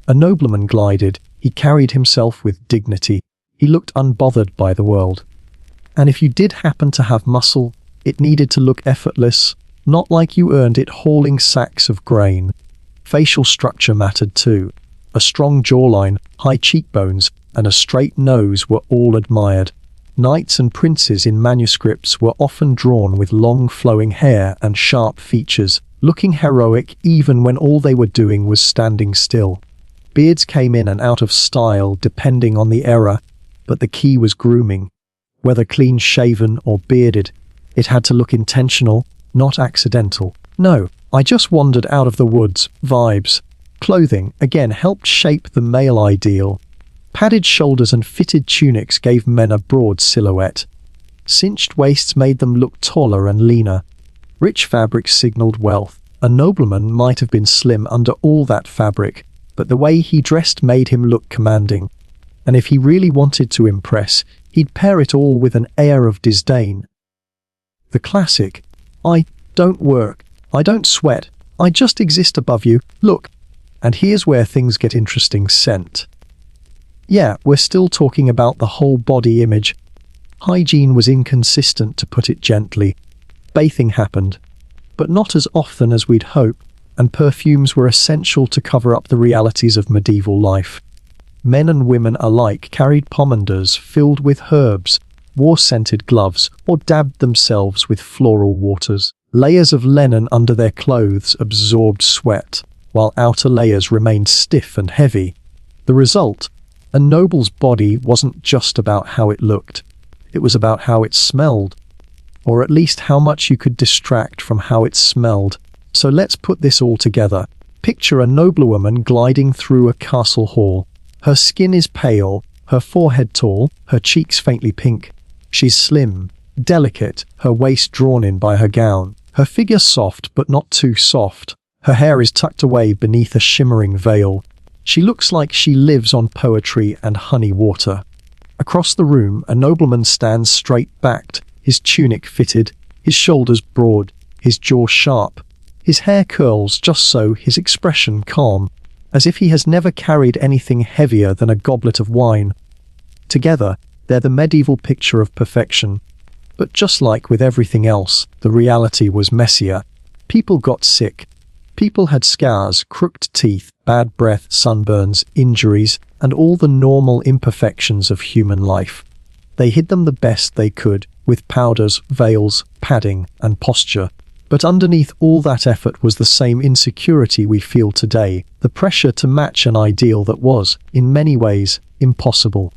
A nobleman glided. He carried himself with dignity. He looked unbothered by the world. And if you did happen to have muscle, it needed to look effortless, not like you earned it hauling sacks of grain. Facial structure mattered too. A strong jawline, high cheekbones, and a straight nose were all admired. Knights and princes in manuscripts were often drawn with long flowing hair and sharp features, looking heroic even when all they were doing was standing still. Beards came in and out of style depending on the era, but the key was grooming. Whether clean-shaven or bearded, it had to look intentional, not accidental. No, I just wandered out of the woods. Vibes. Clothing, again, helped shape the male ideal. Padded shoulders and fitted tunics gave men a broad silhouette. Cinched waists made them look taller and leaner. Rich fabric signaled wealth. A nobleman might have been slim under all that fabric, but the way he dressed made him look commanding. And if he really wanted to impress, he'd pair it all with an air of disdain. The classic, "I don't work, I don't sweat, I just exist above you, look." And here's where things get interesting scent. Yeah, we're still talking about the whole body image. Hygiene was inconsistent, to put it gently. Bathing happened, but not as often as we'd hope, and perfumes were essential to cover up the realities of medieval life. Men and women alike carried pomanders filled with herbs, wore scented gloves, or dabbed themselves with floral waters. Layers of linen under their clothes absorbed sweat, while outer layers remained stiff and heavy. The result? A noble's body wasn't just about how it looked. It was about how it smelled, or at least how much you could distract from how it smelled. So let's put this all together. Picture a noblewoman gliding through a castle hall. Her skin is pale, her forehead tall, her cheeks faintly pink. She's slim, delicate, her waist drawn in by her gown. Her figure soft, but not too soft. Her hair is tucked away beneath a shimmering veil. She looks like she lives on poetry and honey water. Across the room, a nobleman stands straight-backed, his tunic fitted, his shoulders broad, his jaw sharp. His hair curls just so, his expression calm, as if he has never carried anything heavier than a goblet of wine. Together, they're the medieval picture of perfection. But just like with everything else, the reality was messier. People got sick. People had scars, crooked teeth, bad breath, sunburns, injuries, and all the normal imperfections of human life. They hid them the best they could, with powders, veils, padding, and posture. But underneath all that effort was the same insecurity we feel today, the pressure to match an ideal that was, in many ways, impossible.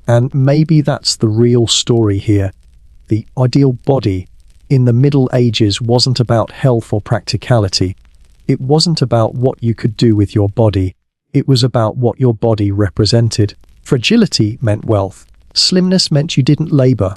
And maybe that's the real story here. The ideal body in the Middle Ages wasn't about health or practicality. It wasn't about what you could do with your body. It was about what your body represented. Fragility meant wealth. Slimness meant you didn't labor.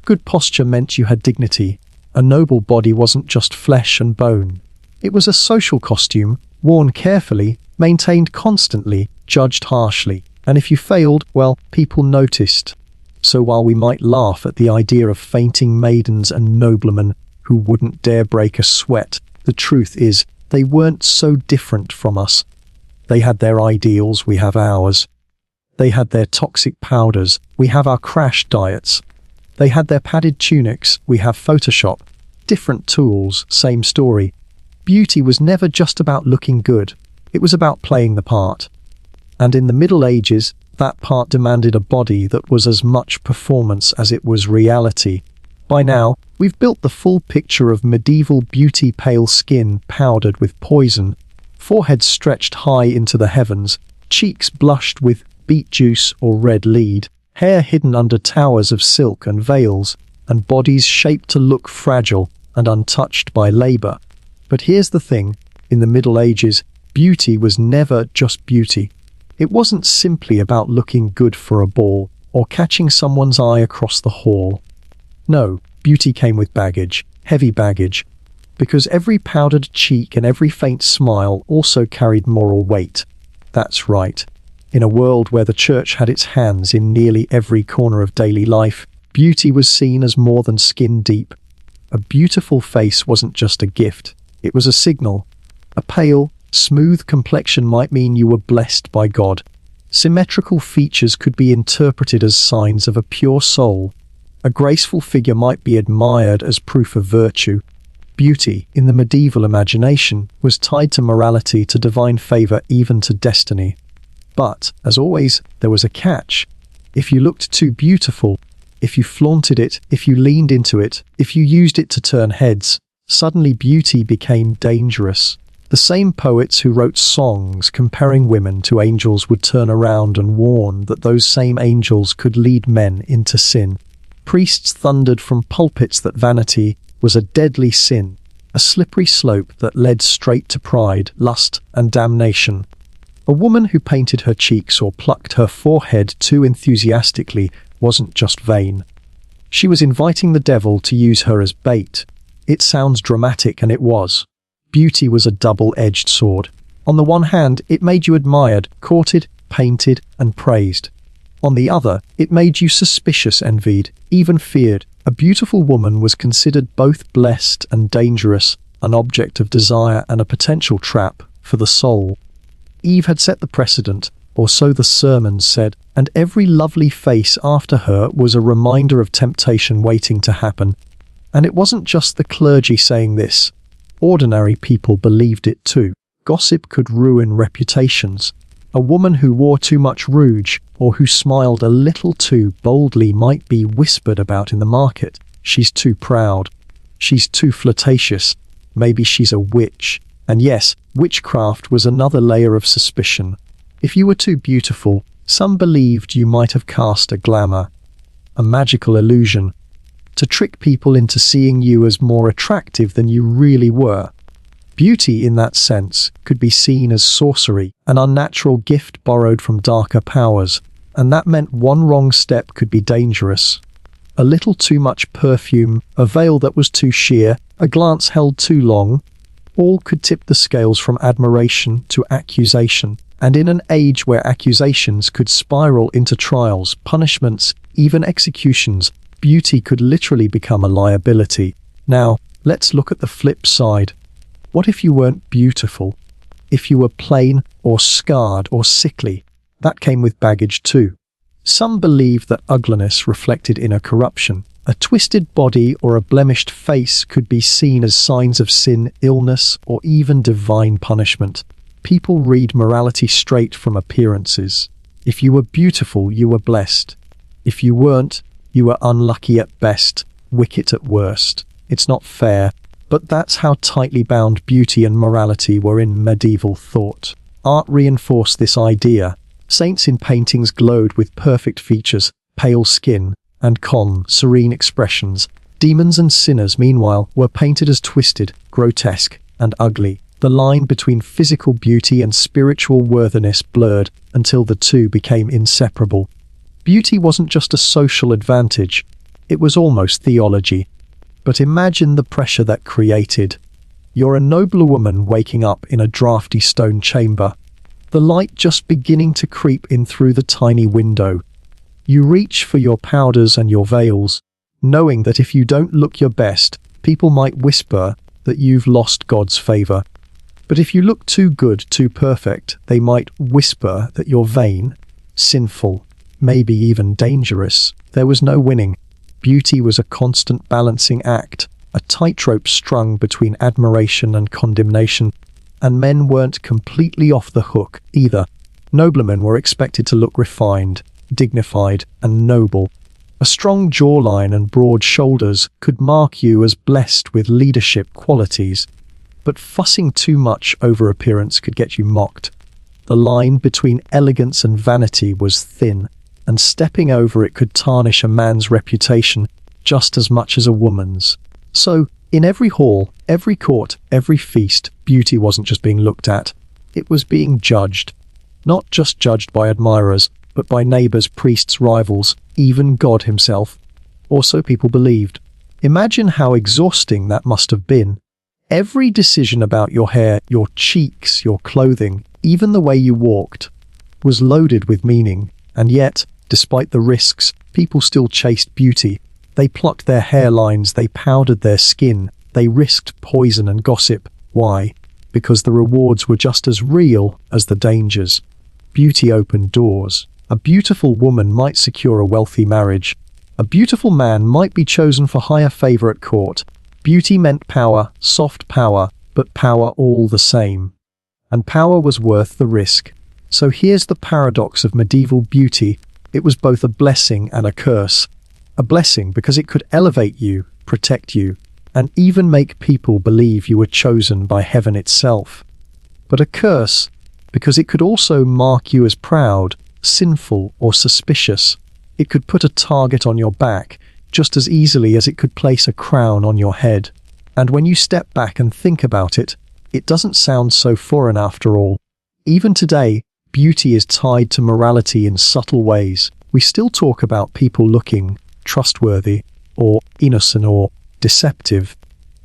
Good posture meant you had dignity. A noble body wasn't just flesh and bone. It was a social costume, worn carefully, maintained constantly, judged harshly. And if you failed, well, people noticed. So while we might laugh at the idea of fainting maidens and noblemen who wouldn't dare break a sweat, the truth is, they weren't so different from us. They had their ideals, we have ours. They had their toxic powders, we have our crash diets. They had their padded tunics, we have Photoshop. Different tools, same story. Beauty was never just about looking good. It was about playing the part. And in the Middle Ages, that part demanded a body that was as much performance as it was reality. By now, we've built the full picture of medieval beauty: pale skin powdered with poison, forehead stretched high into the heavens, cheeks blushed with beet juice or red lead, hair hidden under towers of silk and veils, and bodies shaped to look fragile and untouched by labor. But here's the thing, in the Middle Ages, beauty was never just beauty. It wasn't simply about looking good for a ball or catching someone's eye across the hall. No, beauty came with baggage, heavy baggage, because every powdered cheek and every faint smile also carried moral weight. That's right. In a world where the church had its hands in nearly every corner of daily life, beauty was seen as more than skin deep. A beautiful face wasn't just a gift, it was a signal. A pale, smooth complexion might mean you were blessed by God. Symmetrical features could be interpreted as signs of a pure soul. A graceful figure might be admired as proof of virtue. Beauty, in the medieval imagination, was tied to morality, to divine favor, even to destiny. But, as always, there was a catch. If you looked too beautiful, if you flaunted it, if you leaned into it, if you used it to turn heads, suddenly beauty became dangerous. The same poets who wrote songs comparing women to angels would turn around and warn that those same angels could lead men into sin. Priests thundered from pulpits that vanity was a deadly sin, a slippery slope that led straight to pride, lust, and damnation. A woman who painted her cheeks or plucked her forehead too enthusiastically wasn't just vain. She was inviting the devil to use her as bait. It sounds dramatic, and it was. Beauty was a double-edged sword. On the one hand, it made you admired, courted, painted, and praised. On the other, it made you suspicious, envied, even feared. A beautiful woman was considered both blessed and dangerous, an object of desire and a potential trap for the soul. Eve had set the precedent, or so the sermons said, and every lovely face after her was a reminder of temptation waiting to happen. And it wasn't just the clergy saying this. Ordinary people believed it too. Gossip could ruin reputations. A woman who wore too much rouge, or who smiled a little too boldly, might be whispered about in the market. She's too proud. She's too flirtatious. Maybe she's a witch. And yes, witchcraft was another layer of suspicion. If you were too beautiful, some believed you might have cast a glamour, a magical illusion, to trick people into seeing you as more attractive than you really were. Beauty, in that sense, could be seen as sorcery, an unnatural gift borrowed from darker powers, and that meant one wrong step could be dangerous. A little too much perfume, a veil that was too sheer, a glance held too long, all could tip the scales from admiration to accusation. And in an age where accusations could spiral into trials, punishments, even executions, beauty could literally become a liability. Now, let's look at the flip side. What if you weren't beautiful? If you were plain or scarred or sickly? That came with baggage too. Some believed that ugliness reflected inner corruption. A twisted body or a blemished face could be seen as signs of sin, illness, or even divine punishment. People read morality straight from appearances. If you were beautiful, you were blessed. If you weren't, you were unlucky at best, wicked at worst. It's not fair, but that's how tightly bound beauty and morality were in medieval thought. Art reinforced this idea. Saints in paintings glowed with perfect features, pale skin, and calm, serene expressions. Demons and sinners, meanwhile, were painted as twisted, grotesque, and ugly. The line between physical beauty and spiritual worthiness blurred until the two became inseparable. Beauty wasn't just a social advantage, it was almost theology. But imagine the pressure that created. You're a nobler woman waking up in a drafty stone chamber, the light just beginning to creep in through the tiny window. You reach for your powders and your veils, knowing that if you don't look your best, people might whisper that you've lost God's favor. But if you look too good, too perfect, they might whisper that you're vain, sinful, maybe even dangerous. There was no winning. Beauty was a constant balancing act, a tightrope strung between admiration and condemnation, and men weren't completely off the hook either. Noblemen were expected to look refined, dignified, and noble. A strong jawline and broad shoulders could mark you as blessed with leadership qualities. But fussing too much over appearance could get you mocked. The line between elegance and vanity was thin, and stepping over it could tarnish a man's reputation just as much as a woman's. So, in every hall, every court, every feast, beauty wasn't just being looked at, it was being judged. Not just judged by admirers, but by neighbors, priests, rivals, even God himself. Or so people believed. Imagine how exhausting that must have been. Every decision about your hair, your cheeks, your clothing, even the way you walked, was loaded with meaning. And yet, despite the risks, people still chased beauty. They plucked their hairlines, they powdered their skin, they risked poison and gossip. Why? Because the rewards were just as real as the dangers. Beauty opened doors. A beautiful woman might secure a wealthy marriage. A beautiful man might be chosen for higher favor at court. Beauty meant power, soft power, but power all the same. And power was worth the risk. So here's the paradox of medieval beauty. It was both a blessing and a curse. A blessing because it could elevate you, protect you, and even make people believe you were chosen by heaven itself. But a curse because it could also mark you as proud, sinful, or suspicious. It could put a target on your back, just as easily as it could place a crown on your head. And when you step back and think about it, it doesn't sound so foreign after all. Even today, beauty is tied to morality in subtle ways. We still talk about people looking trustworthy, or innocent, or deceptive.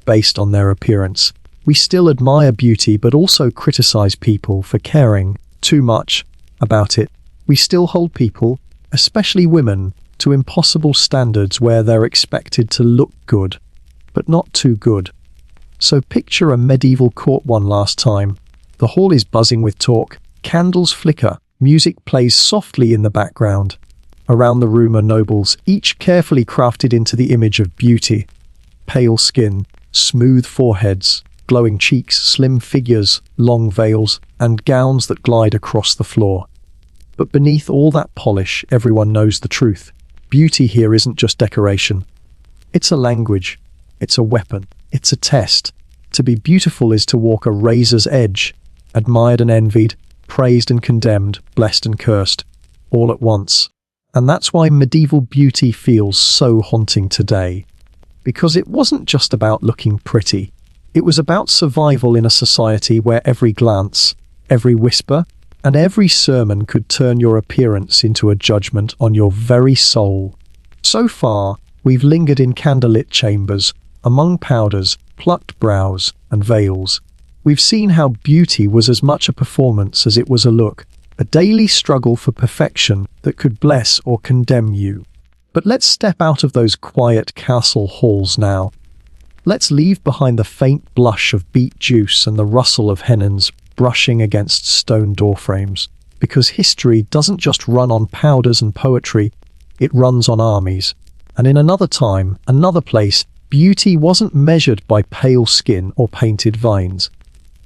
based on their appearance. We still admire beauty but also criticize people for caring too much about it. We still hold people, especially women, to impossible standards where they're expected to look good, but not too good. So picture a medieval court one last time. The hall is buzzing with talk, candles flicker, music plays softly in the background. Around the room are nobles, each carefully crafted into the image of beauty. Pale skin, smooth foreheads, glowing cheeks, slim figures, long veils, and gowns that glide across the floor. But beneath all that polish, everyone knows the truth. Beauty here isn't just decoration. It's a language. It's a weapon. It's a test. To be beautiful is to walk a razor's edge, admired and envied, praised and condemned, blessed and cursed, all at once. And that's why medieval beauty feels so haunting today. Because it wasn't just about looking pretty. It was about survival in a society where every glance, every whisper, and every sermon could turn your appearance into a judgment on your very soul. So far, we've lingered in candlelit chambers, among powders, plucked brows, and veils. We've seen how beauty was as much a performance as it was a look, a daily struggle for perfection that could bless or condemn you. But let's step out of those quiet castle halls now. Let's leave behind the faint blush of beet juice and the rustle of hennons brushing against stone doorframes. Because history doesn't just run on powders and poetry, it runs on armies. And in another time, another place, beauty wasn't measured by pale skin or painted vines.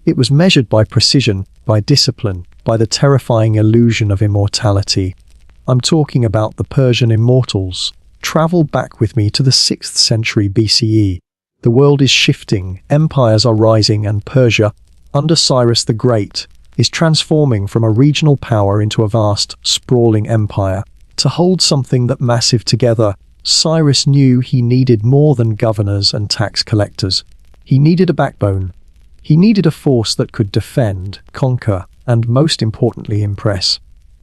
It was measured by precision, by discipline, by the terrifying illusion of immortality. I'm talking about the Persian immortals. Travel back with me to the 6th century BCE. The world is shifting, empires are rising, and Persia, under Cyrus the Great, is transforming from a regional power into a vast, sprawling empire. To hold something that massive together, Cyrus knew he needed more than governors and tax collectors. He needed a backbone. He needed a force that could defend, conquer, and most importantly impress.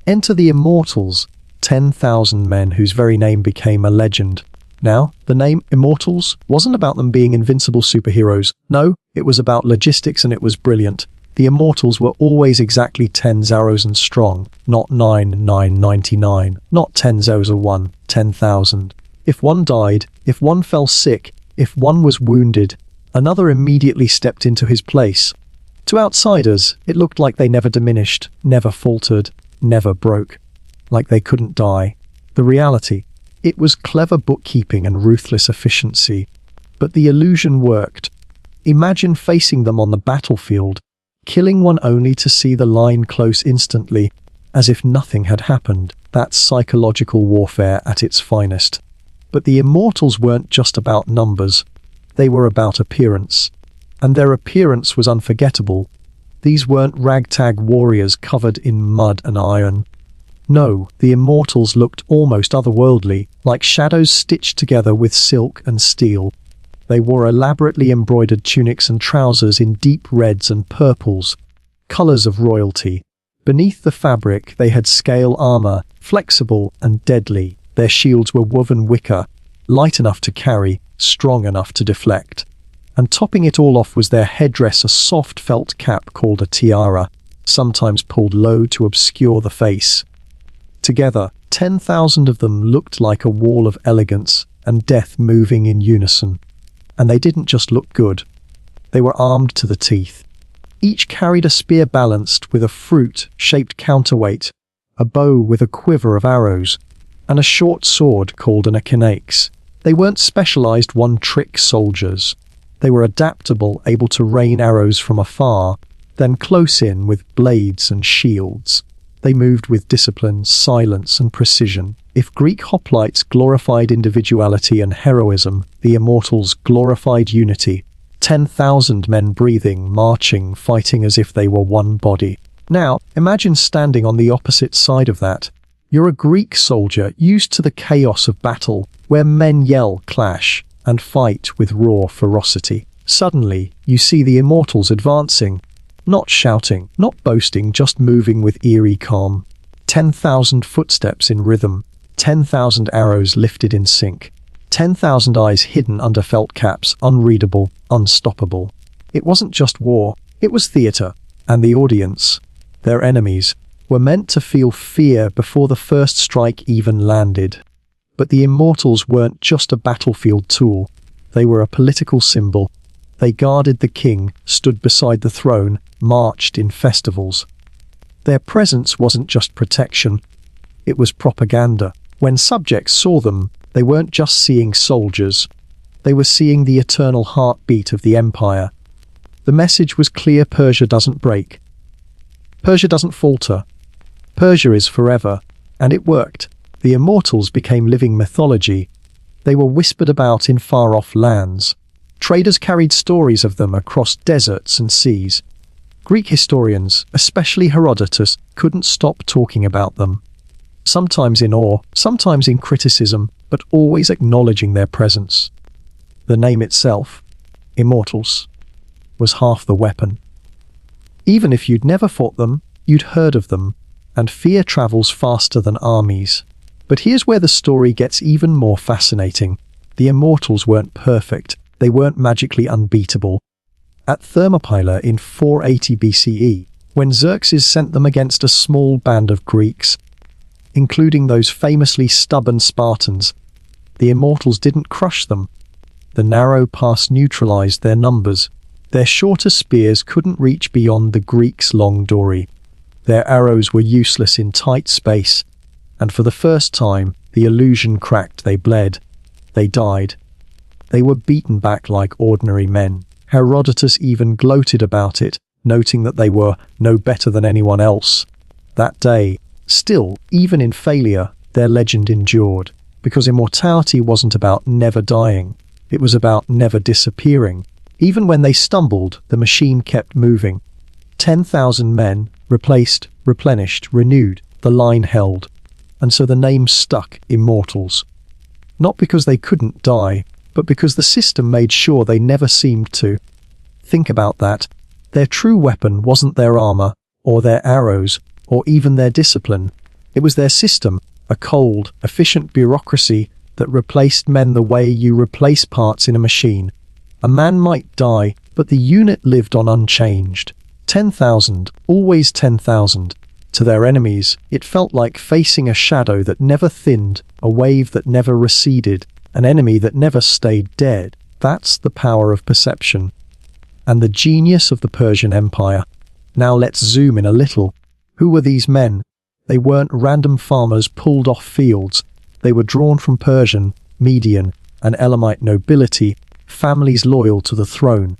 Enter the Immortals, 10,000 men whose very name became a legend. Now, the name Immortals wasn't about them being invincible superheroes. No, it was about logistics, and it was brilliant. The Immortals were always exactly 10 arrows and strong, not 9,999, not 10 zeros or 1, 10,000. If one died, if one fell sick, if one was wounded, another immediately stepped into his place. To outsiders, it looked like they never diminished, never faltered, never broke. Like they couldn't die. The reality, it was clever bookkeeping and ruthless efficiency. But the illusion worked. Imagine facing them on the battlefield, killing one only to see the line close instantly, as if nothing had happened. That's psychological warfare at its finest. But the Immortals weren't just about numbers. They were about appearance. And their appearance was unforgettable. These weren't ragtag warriors covered in mud and iron. No, the Immortals looked almost otherworldly, like shadows stitched together with silk and steel. They wore elaborately embroidered tunics and trousers in deep reds and purples, colors of royalty. Beneath the fabric, they had scale armor, flexible and deadly. Their shields were woven wicker, light enough to carry, strong enough to deflect. And topping it all off was their headdress, a soft felt cap called a tiara, sometimes pulled low to obscure the face. Together, 10,000 of them looked like a wall of elegance and death moving in unison. And they didn't just look good. They were armed to the teeth. Each carried a spear balanced with a fruit-shaped counterweight, a bow with a quiver of arrows, and a short sword called an echinakes. They weren't specialized one-trick soldiers. They were adaptable, able to rain arrows from afar, then close in with blades and shields. They moved with discipline, silence, and precision. If Greek hoplites glorified individuality and heroism, the Immortals glorified unity. 10,000 men breathing, marching, fighting as if they were one body. Now, imagine standing on the opposite side of that. You're a Greek soldier used to the chaos of battle, where men yell, clash, and fight with raw ferocity. Suddenly, you see the Immortals advancing. Not shouting, not boasting, just moving with eerie calm. 10,000 footsteps in rhythm, 10,000 arrows lifted in sync. 10,000 eyes hidden under felt caps, unreadable, unstoppable. It wasn't just war, it was theatre, and the audience, their enemies, were meant to feel fear before the first strike even landed. But the immortals weren't just a battlefield tool, they were a political symbol. They guarded the king, stood beside the throne, marched in festivals. Their presence wasn't just protection, it was propaganda. When subjects saw them, they weren't just seeing soldiers, they were seeing the eternal heartbeat of the empire. The message was clear: Persia doesn't break. Persia doesn't falter. Persia is forever. And it worked. The immortals became living mythology. They were whispered about in far-off lands. Traders carried stories of them across deserts and seas. Greek historians, especially Herodotus, couldn't stop talking about them. Sometimes in awe, sometimes in criticism, but always acknowledging their presence. The name itself, immortals, was half the weapon. Even if you'd never fought them, you'd heard of them, and fear travels faster than armies. But here's where the story gets even more fascinating. The immortals weren't perfect, they weren't magically unbeatable. At Thermopylae in 480 BCE, when Xerxes sent them against a small band of Greeks, including those famously stubborn Spartans, the immortals didn't crush them. The narrow pass neutralized their numbers. Their shorter spears couldn't reach beyond the Greeks' long dory. Their arrows were useless in tight space, and for the first time, the illusion cracked. They bled. They died. They were beaten back like ordinary men. Herodotus even gloated about it, noting that they were no better than anyone else. That day, still, even in failure, their legend endured, because immortality wasn't about never dying. It was about never disappearing. Even when they stumbled, the machine kept moving. 10,000 men, replaced, replenished, renewed, the line held. And so the name stuck, immortals. Not because they couldn't die, but because the system made sure they never seemed to. Think about that. Their true weapon wasn't their armor, or their arrows, or even their discipline. It was their system, a cold, efficient bureaucracy that replaced men the way you replace parts in a machine. A man might die, but the unit lived on unchanged. 10,000, always 10,000. To their enemies, it felt like facing a shadow that never thinned, a wave that never receded, an enemy that never stayed dead. That's the power of perception. And the genius of the Persian Empire. Now let's zoom in a little. Who were these men? They weren't random farmers pulled off fields. They were drawn from Persian, Median, and Elamite nobility, families loyal to the throne.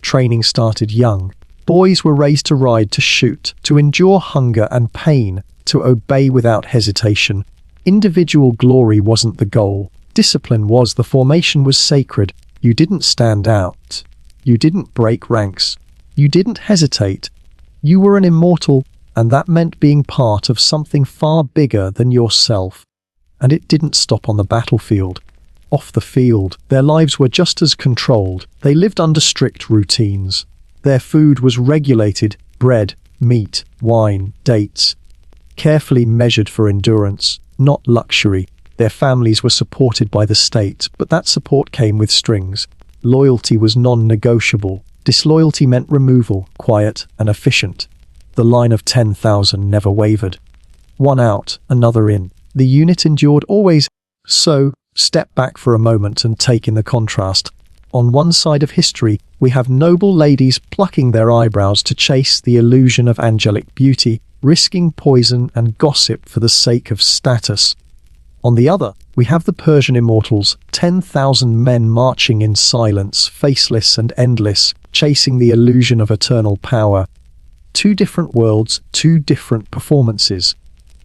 Training started young. Boys were raised to ride, to shoot, to endure hunger and pain, to obey without hesitation. Individual glory wasn't the goal. Discipline was. The formation was sacred. You didn't stand out. You didn't break ranks. You didn't hesitate. You were an immortal, and that meant being part of something far bigger than yourself. And it didn't stop on the battlefield. Off the field, their lives were just as controlled. They lived under strict routines. Their food was regulated: bread, meat, wine, dates. Carefully measured for endurance, not luxury. Their families were supported by the state, but that support came with strings. Loyalty was non-negotiable. Disloyalty meant removal, quiet and efficient. The line of 10,000 never wavered. One out, another in. The unit endured always. So, step back for a moment and take in the contrast. On one side of history, we have noble ladies plucking their eyebrows to chase the illusion of angelic beauty, risking poison and gossip for the sake of status. On the other, we have the Persian immortals, 10,000 men marching in silence, faceless and endless, chasing the illusion of eternal power. Two different worlds, two different performances.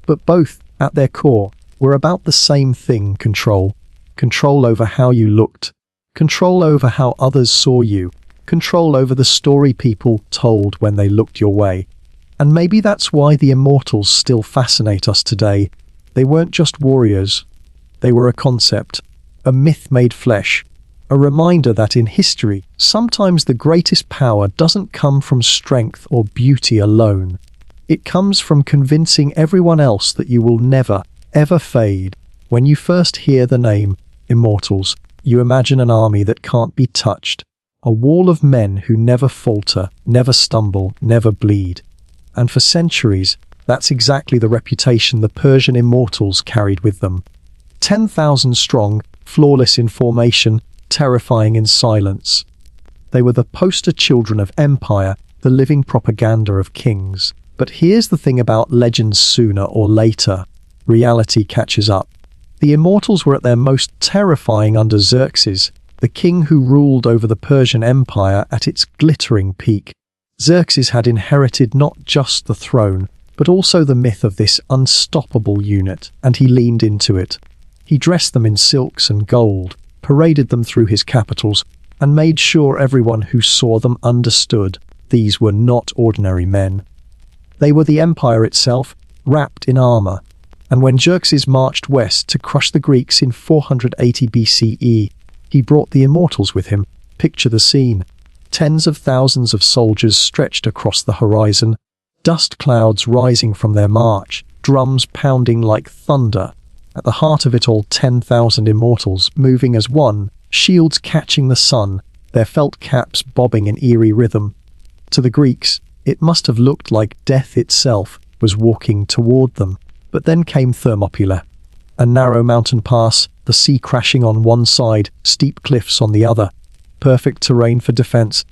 But both, at their core, were about the same thing: control. Control over how you looked. Control over how others saw you. Control over the story people told when they looked your way. And maybe that's why the immortals still fascinate us today. They weren't just warriors. They were a concept, a myth made flesh, a reminder that in history, sometimes the greatest power doesn't come from strength or beauty alone. It comes from convincing everyone else that you will never, ever fade. When you first hear the name, Immortals. You imagine an army that can't be touched. A wall of men who never falter, never stumble, never bleed. And for centuries, that's exactly the reputation the Persian immortals carried with them. 10,000 strong, flawless in formation, terrifying in silence. They were the poster children of empire, the living propaganda of kings. But here's the thing about legends: sooner or later, reality catches up. The immortals were at their most terrifying under Xerxes, the king who ruled over the Persian Empire at its glittering peak. Xerxes had inherited not just the throne, but also the myth of this unstoppable unit, and he leaned into it. He dressed them in silks and gold, paraded them through his capitals, and made sure everyone who saw them understood these were not ordinary men. They were the empire itself, wrapped in armor. And when Xerxes marched west to crush the Greeks in 480 BCE, he brought the immortals with him. Picture the scene. Tens of thousands of soldiers stretched across the horizon, dust clouds rising from their march, drums pounding like thunder. At the heart of it all, 10,000 immortals moving as one, shields catching the sun, their felt caps bobbing in eerie rhythm. To the Greeks, it must have looked like death itself was walking toward them. But then came Thermopylae, a narrow mountain pass, the sea crashing on one side, steep cliffs on the other. Perfect terrain for defense.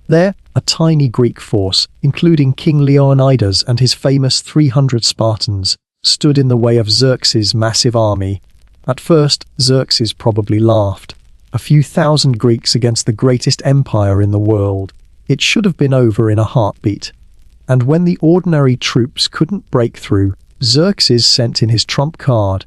There, a tiny Greek force, including King Leonidas and his famous 300 Spartans, stood in the way of Xerxes' massive army. At first, Xerxes probably laughed. A few thousand Greeks against the greatest empire in the world. It should have been over in a heartbeat. And when the ordinary troops couldn't break through, Xerxes sent in his trump card.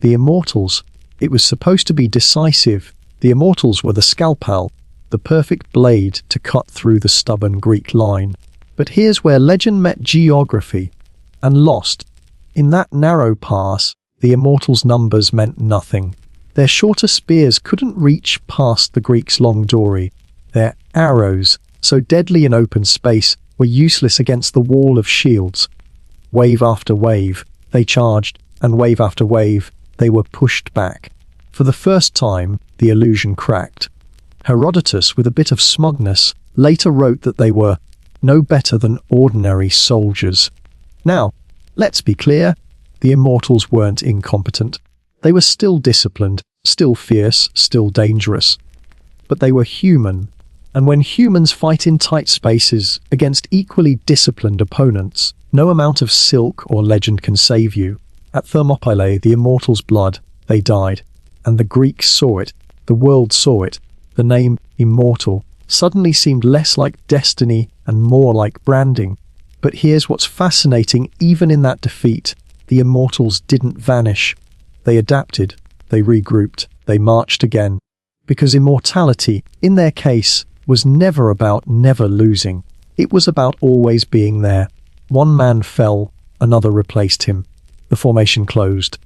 The immortals. It was supposed to be decisive. The immortals were the scalpel, the perfect blade to cut through the stubborn Greek line. But here's where legend met geography and lost. In that narrow pass, the immortals' numbers meant nothing. Their shorter spears couldn't reach past the Greeks' long dory. Their arrows, so deadly in open space, were useless against the wall of shields. Wave after wave, they charged, and wave after wave, they were pushed back. For the first time, the illusion cracked. Herodotus, with a bit of smugness, later wrote that they were no better than ordinary soldiers. Now, let's be clear, the immortals weren't incompetent. They were still disciplined, still fierce, still dangerous. But they were human, and when humans fight in tight spaces against equally disciplined opponents, no amount of silk or legend can save you. At Thermopylae, the immortals' blood, they died, and the Greeks saw it, the world saw it. The name immortal suddenly seemed less like destiny and more like branding. But here's what's fascinating: even in that defeat, the immortals didn't vanish. They adapted, they regrouped, they marched again. Because immortality, in their case, was never about never losing. It was about always being there. One man fell, another replaced him. The formation closed.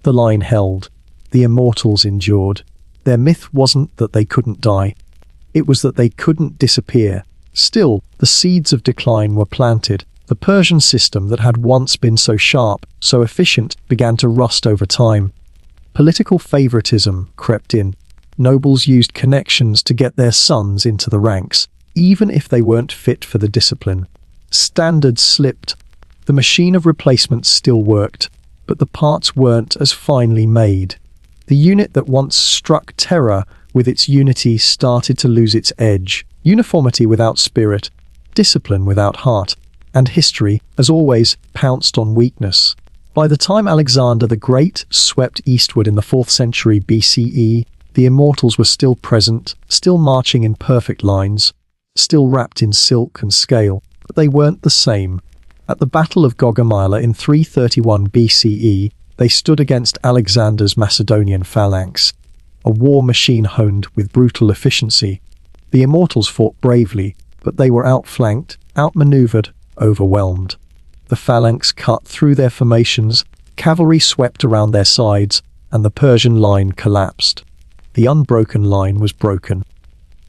The line held. The immortals endured. Their myth wasn't that they couldn't die. It was that they couldn't disappear. Still, the seeds of decline were planted. The Persian system that had once been so sharp, so efficient, began to rust over time. Political favoritism crept in. Nobles used connections to get their sons into the ranks, even if they weren't fit for the discipline. Standards slipped. The machine of replacement still worked, but the parts weren't as finely made. The unit that once struck terror with its unity started to lose its edge. Uniformity without spirit, discipline without heart, and history, as always, pounced on weakness. By the time Alexander the Great swept eastward in the 4th century BCE, the immortals were still present, still marching in perfect lines, still wrapped in silk and scale, but they weren't the same. At the Battle of Gaugamela in 331 BCE, they stood against Alexander's Macedonian phalanx, a war machine honed with brutal efficiency. The immortals fought bravely, but they were outflanked, outmaneuvered, overwhelmed. The phalanx cut through their formations, cavalry swept around their sides, and the Persian line collapsed. The unbroken line was broken.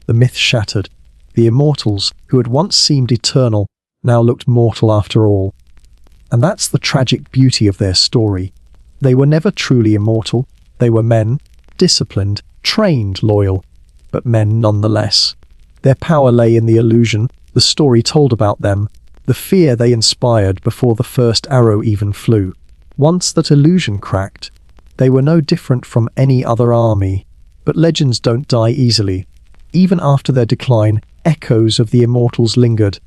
The myth shattered. The immortals, who had once seemed eternal, now looked mortal after all. And that's the tragic beauty of their story. They were never truly immortal. They were men, disciplined, trained, loyal, but men nonetheless. Their power lay in the illusion, the story told about them, the fear they inspired before the first arrow even flew. Once that illusion cracked, they were no different from any other army. But legends don't die easily. Even after their decline, echoes of the immortals lingered.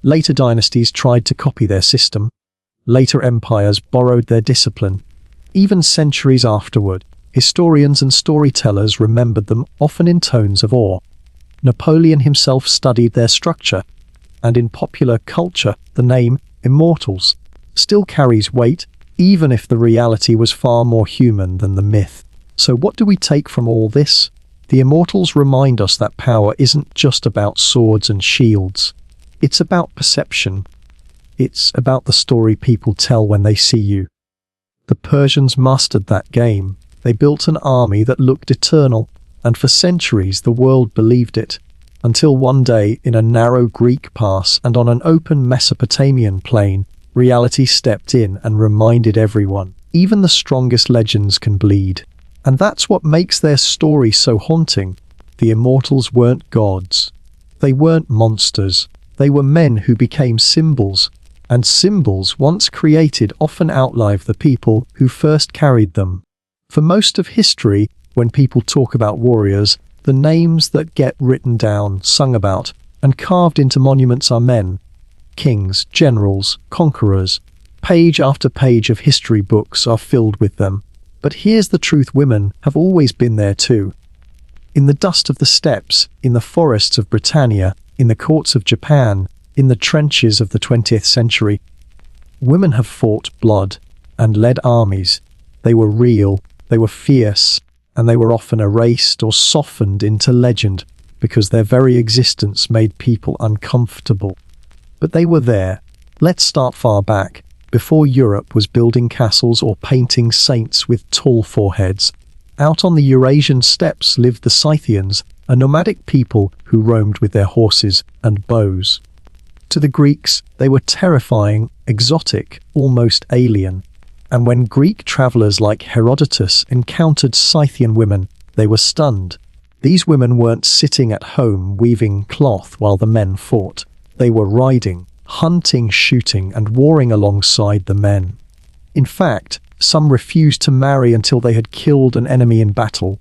Later dynasties tried to copy their system. Later empires borrowed their discipline. Even centuries afterward, historians and storytellers remembered them, often in tones of awe. Napoleon himself studied their structure, and in popular culture, the name Immortals still carries weight, even if the reality was far more human than the myth. So what do we take from all this? The Immortals remind us that power isn't just about swords and shields. It's about perception. It's about the story people tell when they see you. The Persians mastered that game. They built an army that looked eternal, and for centuries the world believed it. Until one day, in a narrow Greek pass and on an open Mesopotamian plain, reality stepped in and reminded everyone, even the strongest legends can bleed. And that's what makes their story so haunting. The Immortals weren't gods. They weren't monsters. They were men who became symbols. And symbols, once created, often outlive the people who first carried them. For most of history, when people talk about warriors, the names that get written down, sung about, and carved into monuments are men. Kings, generals, conquerors. Page after page of history books are filled with them. But here's the truth: women have always been there too. In the dust of the steppes, in the forests of Britannia, in the courts of Japan, in the trenches of the 20th century, women have fought blood and led armies. They were real, they were fierce, and they were often erased or softened into legend because their very existence made people uncomfortable. But they were there. Let's start far back, before Europe was building castles or painting saints with tall foreheads. Out on the Eurasian steppes lived the Scythians, a nomadic people who roamed with their horses and bows. To the Greeks, they were terrifying, exotic, almost alien. And when Greek travelers like Herodotus encountered Scythian women, they were stunned. These women weren't sitting at home weaving cloth while the men fought. They were riding, hunting, shooting, and warring alongside the men. In fact, some refused to marry until they had killed an enemy in battle.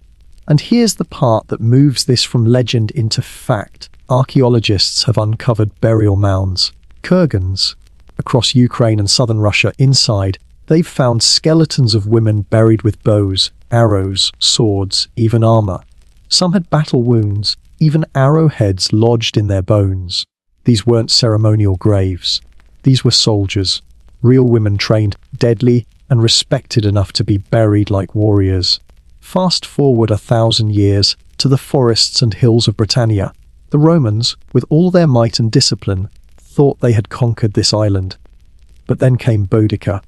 And here's the part that moves this from legend into fact. Archaeologists have uncovered burial mounds, kurgans, across Ukraine and southern Russia. Inside, they've found skeletons of women buried with bows, arrows, swords, even armor. Some had battle wounds, even arrowheads lodged in their bones. These weren't ceremonial graves. These were soldiers, real women trained, deadly, and respected enough to be buried like warriors. Fast forward 1,000 years to the forests and hills of Britannia. The Romans, with all their might and discipline, thought they had conquered this island. But then came Boudica,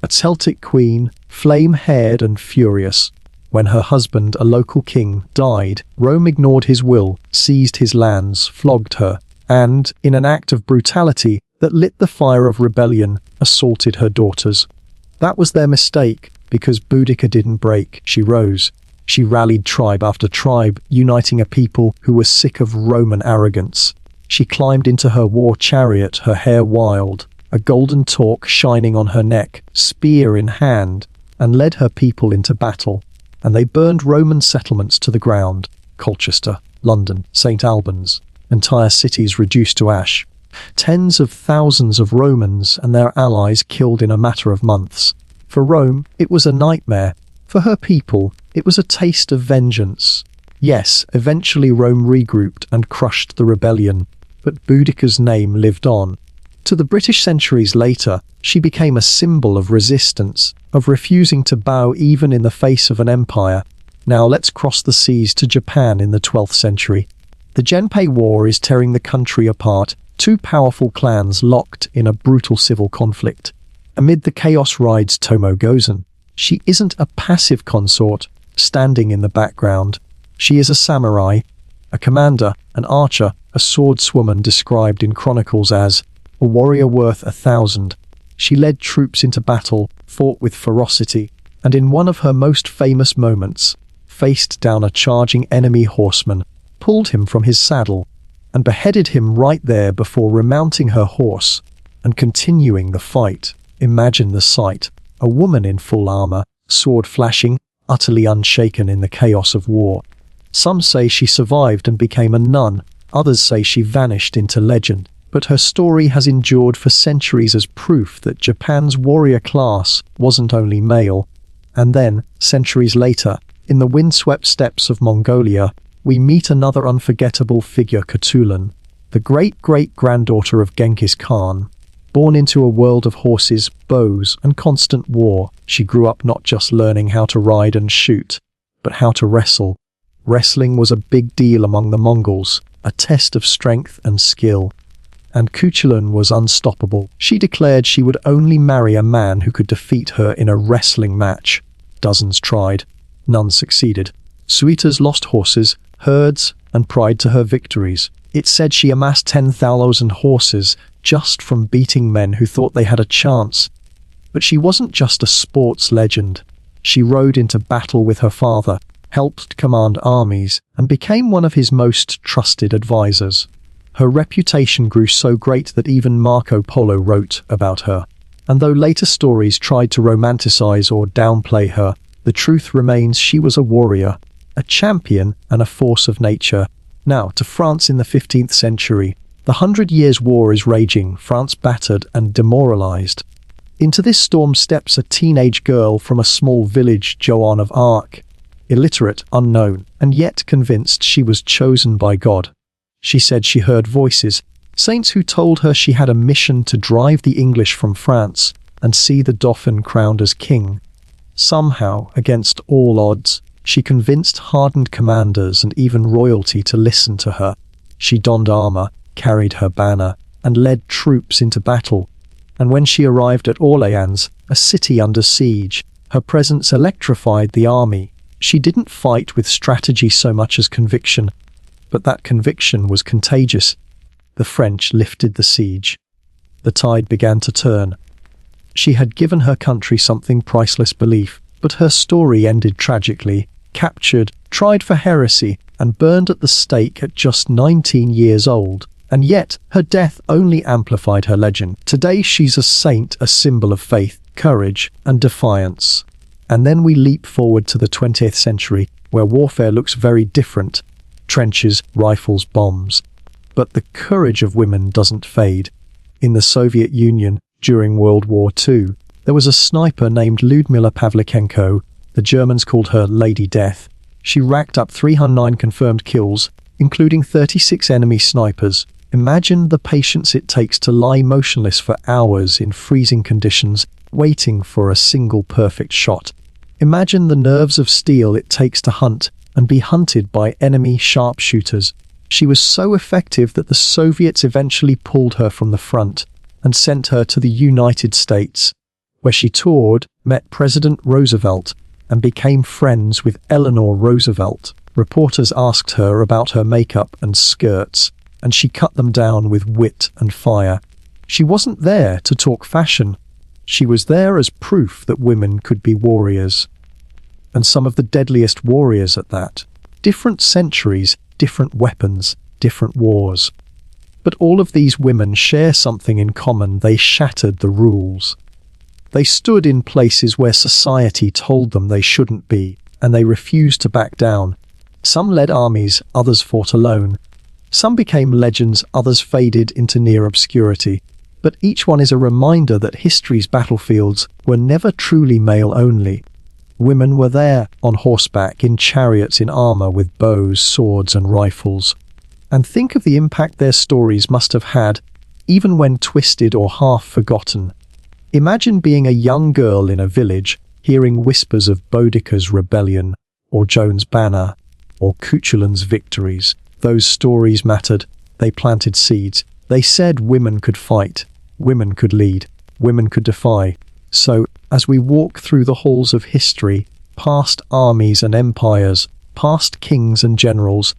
a Celtic queen, flame-haired and furious. When her husband, a local king, died, Rome ignored his will, seized his lands, flogged her, and, in an act of brutality that lit the fire of rebellion, assaulted her daughters. That was their mistake, because Boudica didn't break. She rose. She rallied tribe after tribe, uniting a people who were sick of Roman arrogance. She climbed into her war chariot, her hair wild, a golden torque shining on her neck, spear in hand, and led her people into battle. And they burned Roman settlements to the ground. Colchester, London, St. Albans. Entire cities reduced to ash. Tens of thousands of Romans and their allies killed in a matter of months. For Rome, it was a nightmare. For her people, it was a taste of vengeance. Yes, eventually Rome regrouped and crushed the rebellion, but Boudica's name lived on. To the British centuries later, she became a symbol of resistance, of refusing to bow even in the face of an empire. Now let's cross the seas to Japan in the 12th century. The Genpei War is tearing the country apart, two powerful clans locked in a brutal civil conflict. Amid the chaos rides Tomo Gozen. She isn't a passive consort, standing in the background. She is a samurai, a commander, an archer, a swordswoman described in chronicles as a warrior worth 1,000. She led troops into battle, fought with ferocity, and in one of her most famous moments, faced down a charging enemy horseman, pulled him from his saddle, and beheaded him right there before remounting her horse and continuing the fight. Imagine the sight. A woman in full armor, sword flashing, utterly unshaken in the chaos of war. Some say she survived and became a nun, others say she vanished into legend, but her story has endured for centuries as proof that Japan's warrior class wasn't only male. And then, centuries later, in the windswept steppes of Mongolia, we meet another unforgettable figure, Katulan, the great-great-granddaughter of Genghis Khan. Born into a world of horses, bows, and constant war, she grew up not just learning how to ride and shoot, but how to wrestle. Wrestling was a big deal among the Mongols, a test of strength and skill. And Katulan was unstoppable. She declared she would only marry a man who could defeat her in a wrestling match. Dozens tried. None succeeded. Suitors lost horses, herds, and pride to her victories. It said she amassed 10,000 horses just from beating men who thought they had a chance. But she wasn't just a sports legend. She rode into battle with her father, helped command armies, and became one of his most trusted advisors. Her reputation grew so great that even Marco Polo wrote about her. And though later stories tried to romanticize or downplay her, the truth remains she was a warrior, a champion, and a force of nature. Now, to France in the 15th century. The 100 Years' War is raging, France battered and demoralized. Into this storm steps a teenage girl from a small village, Joan of Arc. Illiterate, unknown, and yet convinced she was chosen by God. She said she heard voices, saints who told her she had a mission to drive the English from France and see the Dauphin crowned as king. Somehow, against all odds, she convinced hardened commanders and even royalty to listen to her. She donned armor, carried her banner, and led troops into battle. And when she arrived at Orléans, a city under siege, her presence electrified the army. She didn't fight with strategy so much as conviction, but that conviction was contagious. The French lifted the siege. The tide began to turn. She had given her country something priceless, belief, but her story ended tragically. Captured, tried for heresy, and burned at the stake at just 19 years old. And yet, her death only amplified her legend. Today she's a saint, a symbol of faith, courage, and defiance. And then we leap forward to the 20th century, where warfare looks very different. Trenches, rifles, bombs. But the courage of women doesn't fade. In the Soviet Union, during World War II, there was a sniper named Lyudmila Pavlichenko. The Germans called her Lady Death. She racked up 309 confirmed kills, including 36 enemy snipers. Imagine the patience it takes to lie motionless for hours in freezing conditions, waiting for a single perfect shot. Imagine the nerves of steel it takes to hunt and be hunted by enemy sharpshooters. She was so effective that the Soviets eventually pulled her from the front and sent her to the United States, where she toured, met President Roosevelt, and became friends with Eleanor Roosevelt. Reporters asked her about her makeup and skirts, and she cut them down with wit and fire. She wasn't there to talk fashion. She was there as proof that women could be warriors. And some of the deadliest warriors at that. Different centuries, different weapons, different wars. But all of these women share something in common. They shattered the rules. They stood in places where society told them they shouldn't be, and they refused to back down. Some led armies, others fought alone. Some became legends, others faded into near obscurity. But each one is a reminder that history's battlefields were never truly male-only. Women were there, on horseback, in chariots, in armor, with bows, swords, and rifles. And think of the impact their stories must have had, even when twisted or half forgotten. Imagine being a young girl in a village, hearing whispers of Boudica's rebellion, or Joan's banner, or Katulan's victories. Those stories mattered. They planted seeds. They said women could fight, women could lead, women could defy. So, as we walk through the halls of history, past armies and empires, past kings and generals,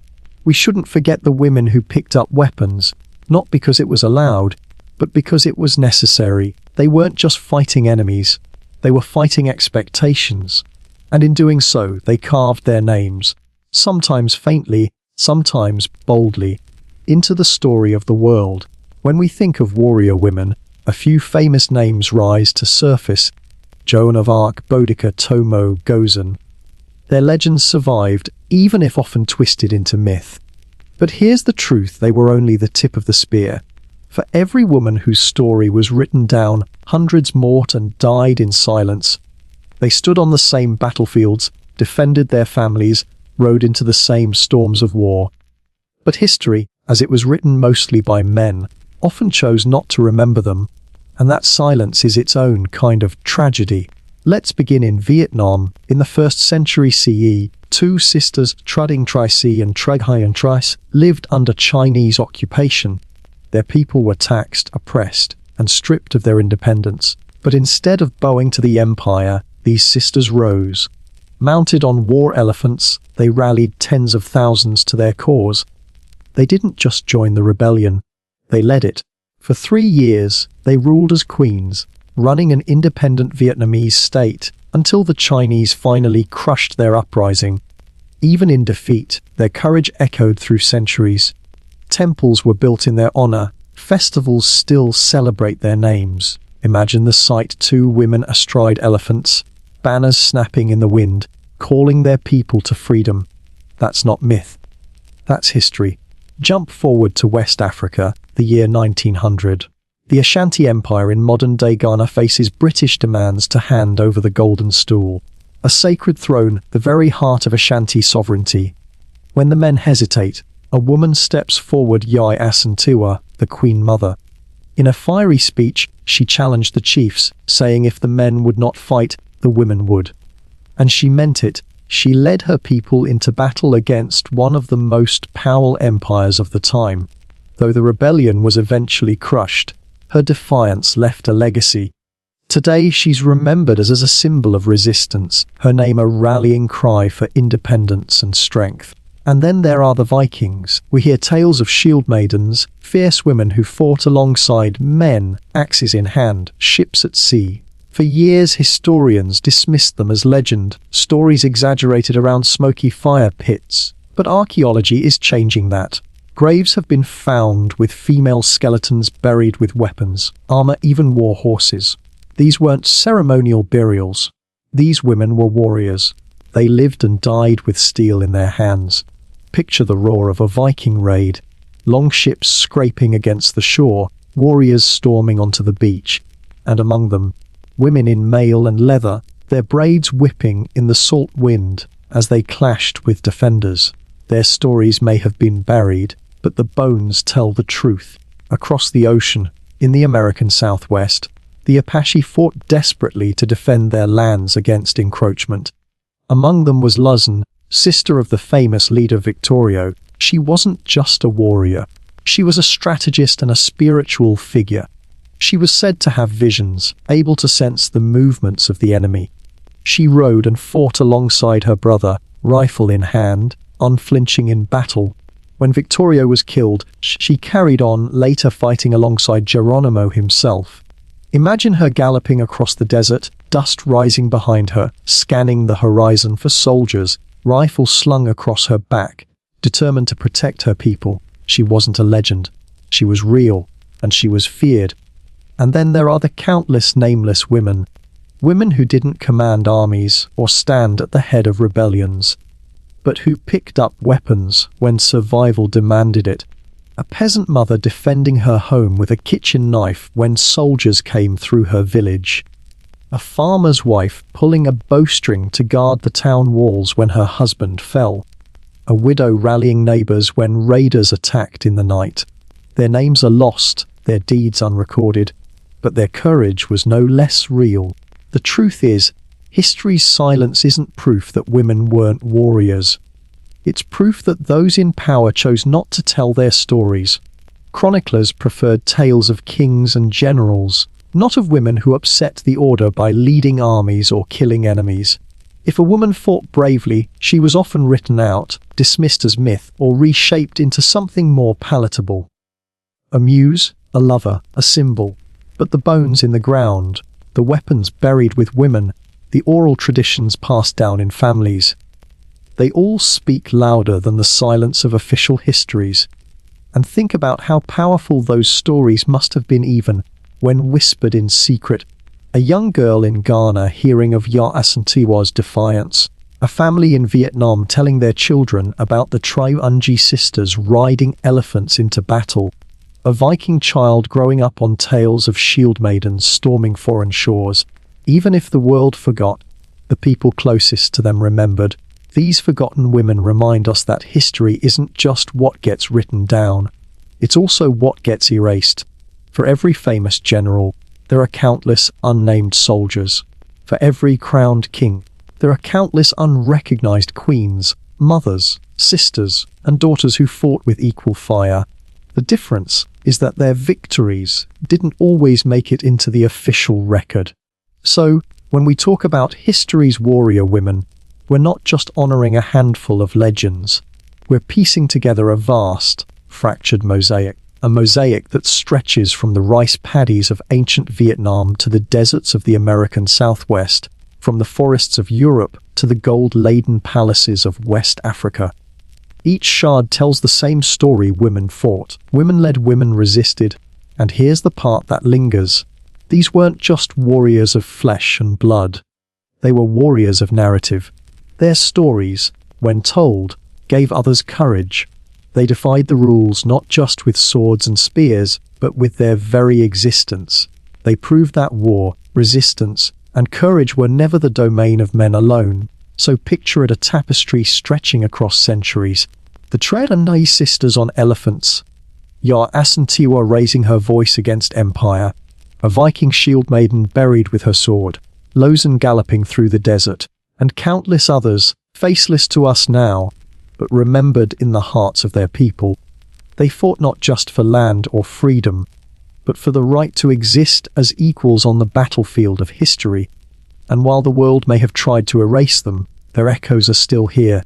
we shouldn't forget the women who picked up weapons, not because it was allowed, but because it was necessary. They weren't just fighting enemies, they were fighting expectations. and in doing so they carved their names, sometimes faintly, sometimes boldly, into the story of the world. When we think of warrior women, a few famous names rise to surface: Joan of Arc, Boudica, Tomo, Gozen. Their legends survived, even if often twisted into myth. But here's the truth: they were only the tip of the spear. For every woman whose story was written down, hundreds mourned and died in silence. They stood on the same battlefields, defended their families, rode into the same storms of war. But history, as it was written mostly by men, often chose not to remember them, and that silence is its own kind of tragedy. Let's begin in Vietnam. In the 1st century CE, two sisters, Truding Trice and Treghayan Trice, lived under Chinese occupation. Their people were taxed, oppressed, and stripped of their independence. But instead of bowing to the empire, these sisters rose. Mounted on war elephants, they rallied tens of thousands to their cause. They didn't just join the rebellion, they led it. For 3 years, they ruled as queens, running an independent Vietnamese state, until the Chinese finally crushed their uprising. Even in defeat, their courage echoed through centuries. Temples were built in their honor, festivals still celebrate their names. Imagine the sight: 2 women astride elephants, banners snapping in the wind, calling their people to freedom. That's not myth. That's history. Jump forward to West Africa, the year 1900. The Ashanti Empire in modern-day Ghana faces British demands to hand over the Golden Stool, a sacred throne, the very heart of Ashanti sovereignty. When the men hesitate, a woman steps forward, Yai Asantewa, the Queen Mother. In a fiery speech, she challenged the chiefs, saying if the men would not fight, the women would. And she meant it. She led her people into battle against one of the most powerful empires of the time. Though the rebellion was eventually crushed, her defiance left a legacy. Today she's remembered as a symbol of resistance, her name a rallying cry for independence and strength. And then there are the Vikings. We hear tales of shield maidens, fierce women who fought alongside men, axes in hand, ships at sea. For years, historians dismissed them as legend, stories exaggerated around smoky fire pits. But archaeology is changing that. Graves have been found with female skeletons buried with weapons, armor, even war horses. These weren't ceremonial burials. These women were warriors. They lived and died with steel in their hands. Picture the roar of a Viking raid. Long ships scraping against the shore, warriors storming onto the beach. And among them, women in mail and leather, their braids whipping in the salt wind as they clashed with defenders. Their stories may have been buried, but the bones tell the truth. Across the ocean, in the American Southwest, the Apache fought desperately to defend their lands against encroachment. Among them was Luzon, sister of the famous leader Victorio. She wasn't just a warrior. She was a strategist and a spiritual figure. She was said to have visions, able to sense the movements of the enemy. She rode and fought alongside her brother, rifle in hand, unflinching in battle. When Victorio was killed, she carried on, later fighting alongside Geronimo himself. Imagine her galloping across the desert, dust rising behind her, scanning the horizon for soldiers, rifle slung across her back, determined to protect her people. She wasn't a legend. She was real, and she was feared. And then there are the countless nameless women. Women who didn't command armies or stand at the head of rebellions, but who picked up weapons when survival demanded it. A peasant mother defending her home with a kitchen knife when soldiers came through her village. A farmer's wife pulling a bowstring to guard the town walls when her husband fell. A widow rallying neighbors when raiders attacked in the night. Their names are lost, their deeds unrecorded, but their courage was no less real. The truth is, history's silence isn't proof that women weren't warriors. It's proof that those in power chose not to tell their stories. Chroniclers preferred tales of kings and generals, not of women who upset the order by leading armies or killing enemies. If a woman fought bravely, she was often written out, dismissed as myth, or reshaped into something more palatable. A muse, a lover, a symbol. But the bones in the ground, the weapons buried with women, the oral traditions passed down in families. They all speak louder than the silence of official histories. And think about how powerful those stories must have been even when whispered in secret. A young girl in Ghana hearing of Ya Asantewa's defiance. A family in Vietnam telling their children about the Triungi sisters riding elephants into battle. A Viking child growing up on tales of shield maidens storming foreign shores. Even if the world forgot, the people closest to them remembered. These forgotten women remind us that history isn't just what gets written down. It's also what gets erased. For every famous general, there are countless unnamed soldiers. For every crowned king, there are countless unrecognized queens, mothers, sisters, and daughters who fought with equal fire. The difference is that their victories didn't always make it into the official record. So, when we talk about history's warrior women, we're not just honoring a handful of legends. We're piecing together a vast, fractured mosaic. A mosaic that stretches from the rice paddies of ancient Vietnam to the deserts of the American Southwest, from the forests of Europe to the gold-laden palaces of West Africa. Each shard tells the same story: women fought, women led, women resisted. And here's the part that lingers. These weren't just warriors of flesh and blood. They were warriors of narrative. Their stories, when told, gave others courage. They defied the rules not just with swords and spears, but with their very existence. They proved that war, resistance, and courage were never the domain of men alone. So picture it: a tapestry stretching across centuries. The Triungi sisters on elephants. Ya Asantewa raising her voice against empire. A Viking shield maiden buried with her sword. Lozen galloping through the desert. And countless others, faceless to us now, but remembered in the hearts of their people. They fought not just for land or freedom, but for the right to exist as equals on the battlefield of history. And while the world may have tried to erase them, their echoes are still here.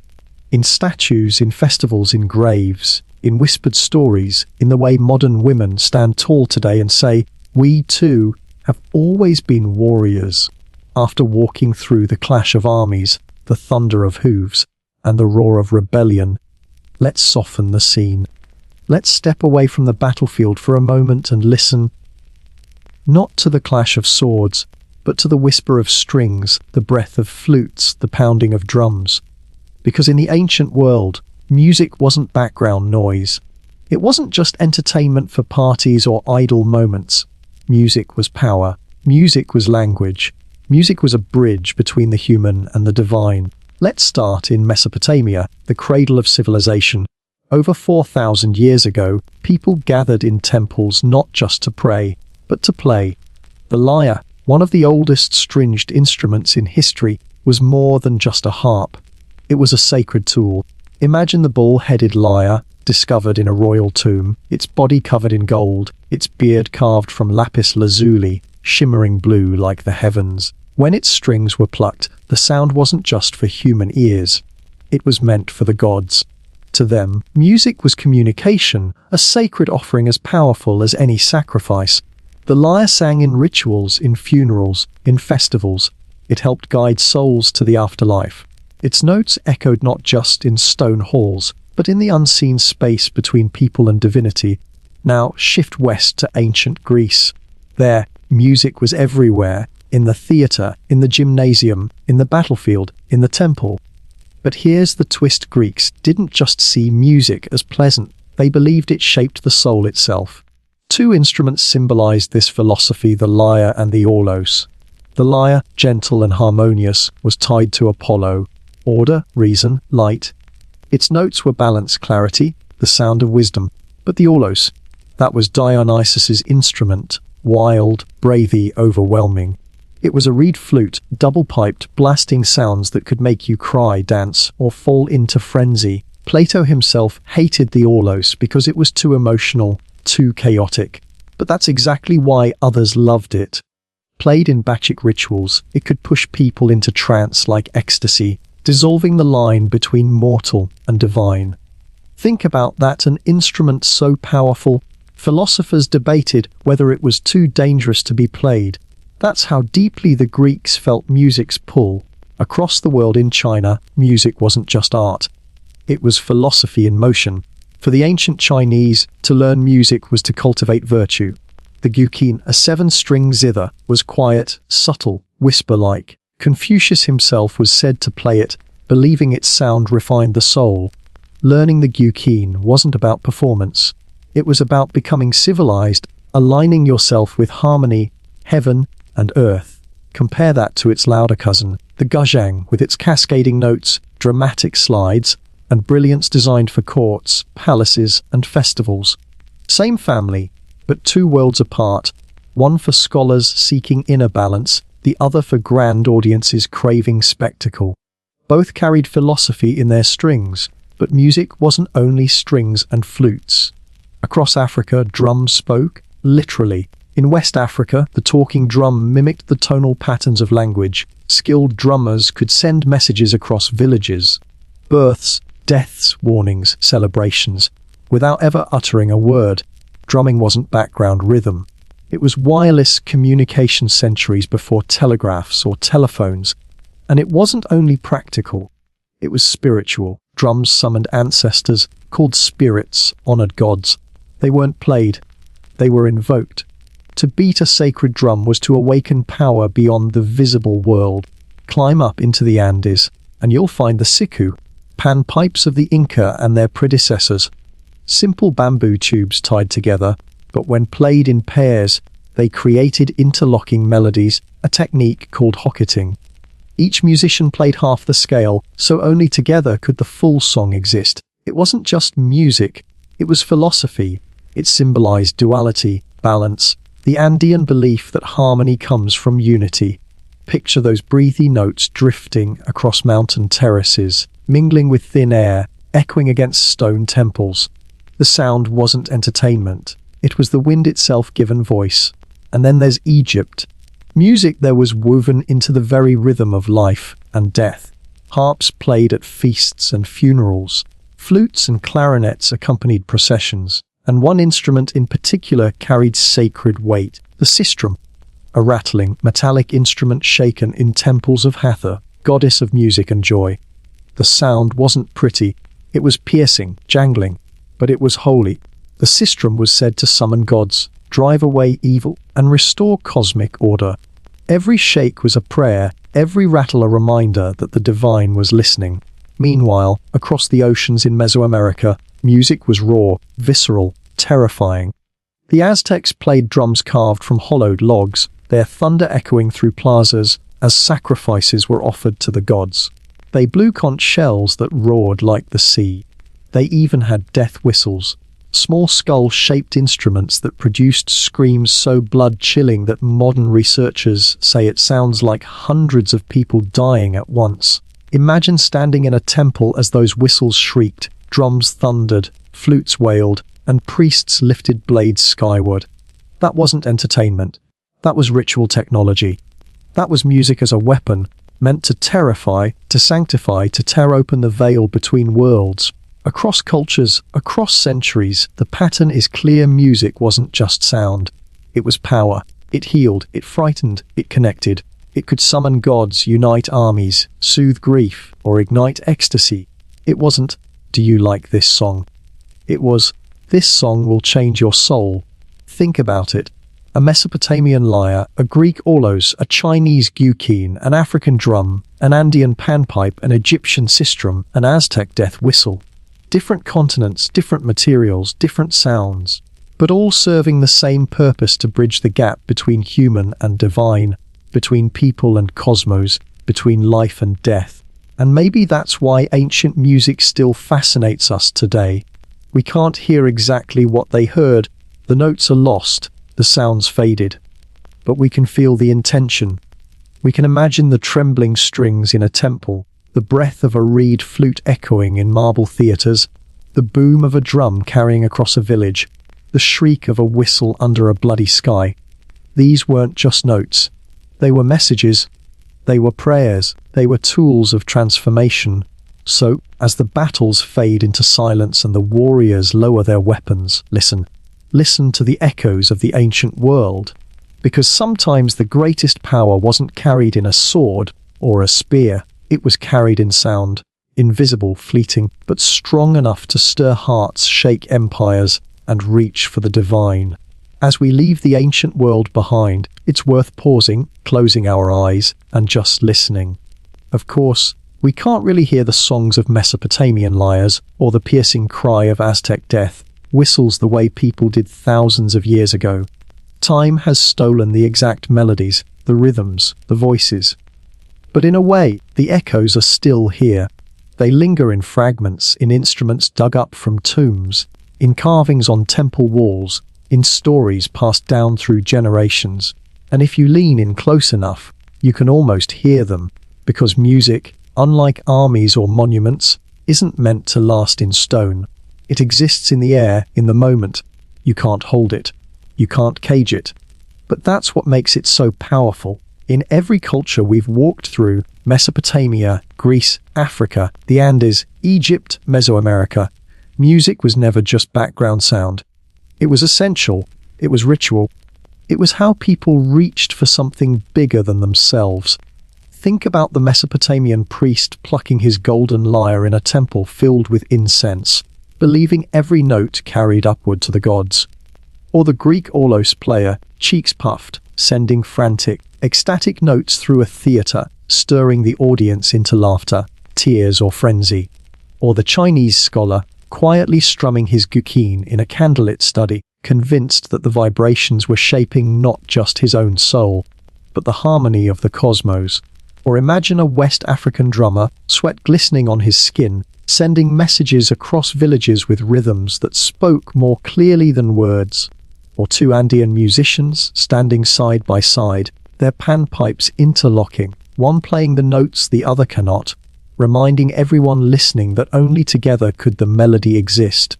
In statues, in festivals, in graves, in whispered stories, in the way modern women stand tall today and say, "We too have always been warriors." After walking through the clash of armies, the thunder of hooves, and the roar of rebellion, let's soften the scene. Let's step away from the battlefield for a moment and listen, not to the clash of swords, but to the whisper of strings, the breath of flutes, the pounding of drums. Because in the ancient world, music wasn't background noise. It wasn't just entertainment for parties or idle moments. Music was power. Music was language. Music was a bridge between the human and the divine. Let's start in Mesopotamia, the cradle of civilization. Over 4,000 years ago, people gathered in temples not just to pray, but to play. The lyre, one of the oldest stringed instruments in history, was more than just a harp. It was a sacred tool. Imagine the bull-headed lyre, discovered in a royal tomb, its body covered in gold, its beard carved from lapis lazuli, shimmering blue like the heavens. When its strings were plucked, the sound wasn't just for human ears. It was meant for the gods. To them, music was communication, a sacred offering as powerful as any sacrifice. The lyre sang in rituals, in funerals, in festivals. It helped guide souls to the afterlife. Its notes echoed not just in stone halls, but in the unseen space between people and divinity. Now shift west to ancient Greece. There, music was everywhere, in the theatre, in the gymnasium, in the battlefield, in the temple. But here's the twist: Greeks didn't just see music as pleasant, they believed it shaped the soul itself. Two instruments symbolized this philosophy: the lyre and the aulos. The lyre, gentle and harmonious, was tied to Apollo. Order, reason, light. Its notes were balance, clarity, the sound of wisdom. But the aulos, that was Dionysus's instrument, wild, breathy, overwhelming. It was a reed flute, double-piped, blasting sounds that could make you cry, dance, or fall into frenzy. Plato himself hated the aulos because it was too emotional, too chaotic. But that's exactly why others loved it. Played in Bacchic rituals, it could push people into trance like ecstasy, dissolving the line between mortal and divine. Think about that, an instrument so powerful. Philosophers debated whether it was too dangerous to be played. That's how deeply the Greeks felt music's pull. Across the world in China, music wasn't just art. It was philosophy in motion. For the ancient Chinese, to learn music was to cultivate virtue. The gyuqin, a 7-string zither, was quiet, subtle, whisper-like. Confucius himself was said to play it, believing its sound refined the soul. Learning the gyuqin wasn't about performance. It was about becoming civilized, aligning yourself with harmony, heaven, and earth. Compare that to its louder cousin, the guzheng, with its cascading notes, dramatic slides, and brilliance designed for courts, palaces, and festivals. Same family, but two worlds apart, one for scholars seeking inner balance, the other for grand audiences craving spectacle. Both carried philosophy in their strings, but music wasn't only strings and flutes. Across Africa, drums spoke, literally. In West Africa, the talking drum mimicked the tonal patterns of language. Skilled drummers could send messages across villages. Births, deaths, warnings, celebrations. Without ever uttering a word, drumming wasn't background rhythm. It was wireless communication centuries before telegraphs or telephones. And it wasn't only practical, it was spiritual. Drums summoned ancestors, called spirits, honored gods. They weren't played, they were invoked. To beat a sacred drum was to awaken power beyond the visible world. Climb up into the Andes, and you'll find the siku, panpipes of the Inca and their predecessors. Simple bamboo tubes tied together, but when played in pairs, they created interlocking melodies, a technique called hocketing. Each musician played half the scale, so only together could the full song exist. It wasn't just music, it was philosophy. It symbolized duality, balance, the Andean belief that harmony comes from unity. Picture those breathy notes drifting across mountain terraces, mingling with thin air, echoing against stone temples. The sound wasn't entertainment, it was the wind itself given voice. And then there's Egypt. Music there was woven into the very rhythm of life and death. Harps played at feasts and funerals. Flutes and clarinets accompanied processions. And one instrument in particular carried sacred weight, the sistrum, a rattling, metallic instrument shaken in temples of Hathor, goddess of music and joy. The sound wasn't pretty, it was piercing, jangling, but it was holy. The sistrum was said to summon gods, drive away evil, and restore cosmic order. Every shake was a prayer, every rattle a reminder that the divine was listening. Meanwhile, across the oceans in Mesoamerica, music was raw, visceral, terrifying. The Aztecs played drums carved from hollowed logs, their thunder echoing through plazas as sacrifices were offered to the gods. They blew conch shells that roared like the sea. They even had death whistles, small skull-shaped instruments that produced screams so blood-chilling that modern researchers say it sounds like hundreds of people dying at once. Imagine standing in a temple as those whistles shrieked, drums thundered, flutes wailed, and priests lifted blades skyward. That wasn't entertainment. That was ritual technology. That was music as a weapon, meant to terrify, to sanctify, to tear open the veil between worlds. Across cultures, across centuries, the pattern is clear. Music wasn't just sound. It was power. It healed, it frightened, it connected. It could summon gods, unite armies, soothe grief, or ignite ecstasy. It wasn't, do you like this song? It was, this song will change your soul. Think about it. A Mesopotamian lyre, a Greek aulos, a Chinese gyuqin, an African drum, an Andean panpipe, an Egyptian sistrum, an Aztec death whistle. Different continents, different materials, different sounds, but all serving the same purpose: to bridge the gap between human and divine, between people and cosmos, between life and death. And maybe that's why ancient music still fascinates us today. We can't hear exactly what they heard, the notes are lost, the sounds faded, but we can feel the intention. We can imagine the trembling strings in a temple, the breath of a reed flute echoing in marble theatres, the boom of a drum carrying across a village, the shriek of a whistle under a bloody sky. These weren't just notes. They were messages. They were prayers. They were tools of transformation. So, as the battles fade into silence and the warriors lower their weapons, listen. Listen to the echoes of the ancient world. Because sometimes the greatest power wasn't carried in a sword or a spear, it was carried in sound, invisible, fleeting, but strong enough to stir hearts, shake empires, and reach for the divine. As we leave the ancient world behind, it's worth pausing, closing our eyes, and just listening. Of course, we can't really hear the songs of Mesopotamian lyres or the piercing cry of Aztec death whistles the way people did thousands of years ago. Time has stolen the exact melodies, the rhythms, the voices. But in a way, the echoes are still here. They linger in fragments, in instruments dug up from tombs, in carvings on temple walls, in stories passed down through generations. And if you lean in close enough, you can almost hear them, because music, unlike armies or monuments, isn't meant to last in stone. It exists in the air, in the moment. You can't hold it. You can't cage it. But that's what makes it so powerful. In every culture we've walked through, Mesopotamia, Greece, Africa, the Andes, Egypt, Mesoamerica, music was never just background sound. It was essential. It was ritual. It was how people reached for something bigger than themselves. Think about the Mesopotamian priest plucking his golden lyre in a temple filled with incense, believing every note carried upward to the gods. Or the Greek aulos player, cheeks puffed, sending frantic, ecstatic notes through a theatre, stirring the audience into laughter, tears, or frenzy. Or the Chinese scholar, quietly strumming his guqin in a candlelit study, convinced that the vibrations were shaping not just his own soul, but the harmony of the cosmos. Or imagine a West African drummer, sweat glistening on his skin, sending messages across villages with rhythms that spoke more clearly than words. Or two Andean musicians standing side by side, their panpipes interlocking, one playing the notes the other cannot, reminding everyone listening that only together could the melody exist.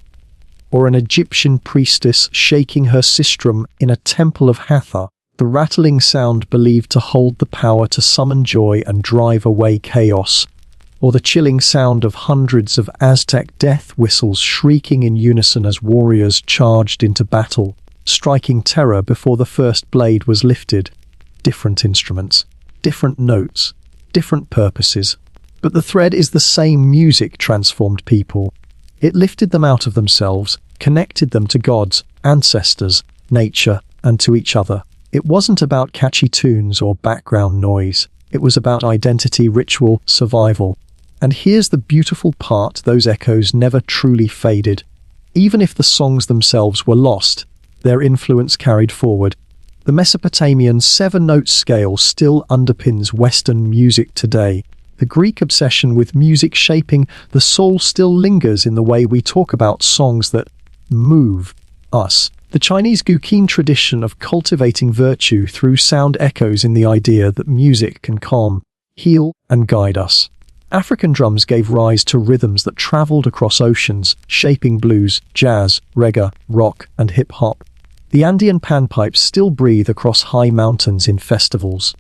Or an Egyptian priestess shaking her sistrum in a temple of Hathor, the rattling sound believed to hold the power to summon joy and drive away chaos. Or the chilling sound of hundreds of Aztec death whistles shrieking in unison as warriors charged into battle, striking terror before the first blade was lifted. Different instruments, different notes, different purposes. But the thread is the same. Music transformed people. It lifted them out of themselves, connected them to gods, ancestors, nature, and to each other. It wasn't about catchy tunes or background noise. It was about identity, ritual, survival. And here's the beautiful part: those echoes never truly faded. Even if the songs themselves were lost, their influence carried forward. The Mesopotamian 7-note scale still underpins Western music today. The Greek obsession with music shaping the soul still lingers in the way we talk about songs that move us. The Chinese guqin tradition of cultivating virtue through sound echoes in the idea that music can calm, heal, and guide us. African drums gave rise to rhythms that traveled across oceans, shaping blues, jazz, reggae, rock, and hip-hop. The Andean panpipes still breathe across high mountains in festivals.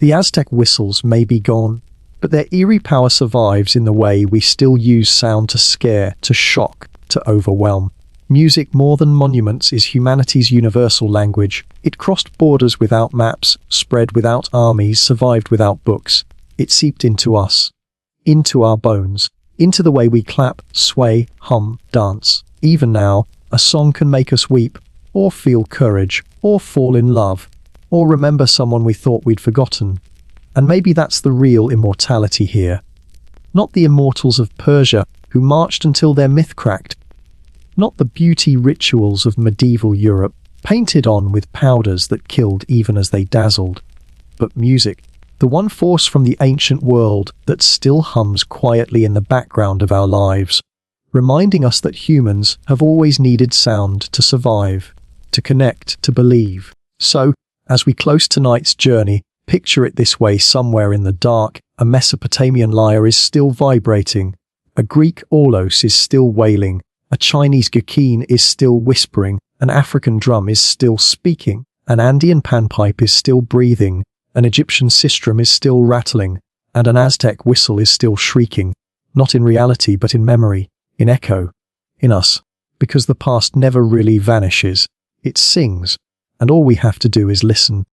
The Aztec whistles may be gone, but their eerie power survives in the way we still use sound to scare, to shock, to overwhelm. Music, more than monuments, is humanity's universal language. It crossed borders without maps, spread without armies, survived without books. It seeped into us, into our bones, into the way we clap, sway, hum, dance. Even now, a song can make us weep, or feel courage, or fall in love, or remember someone we thought we'd forgotten. And maybe that's the real immortality here. Not the immortals of Persia, who marched until their myth cracked. Not the beauty rituals of medieval Europe, painted on with powders that killed even as they dazzled. But music, the one force from the ancient world that still hums quietly in the background of our lives, reminding us that humans have always needed sound to survive, to connect, to believe. So, as we close tonight's journey, picture it this way: somewhere in the dark, a Mesopotamian lyre is still vibrating, a Greek aulos is still wailing, a Chinese guqin is still whispering, an African drum is still speaking, an Andean panpipe is still breathing, an Egyptian sistrum is still rattling, and an Aztec whistle is still shrieking, not in reality but in memory, in echo, in us, because the past never really vanishes. It sings, and all we have to do is listen.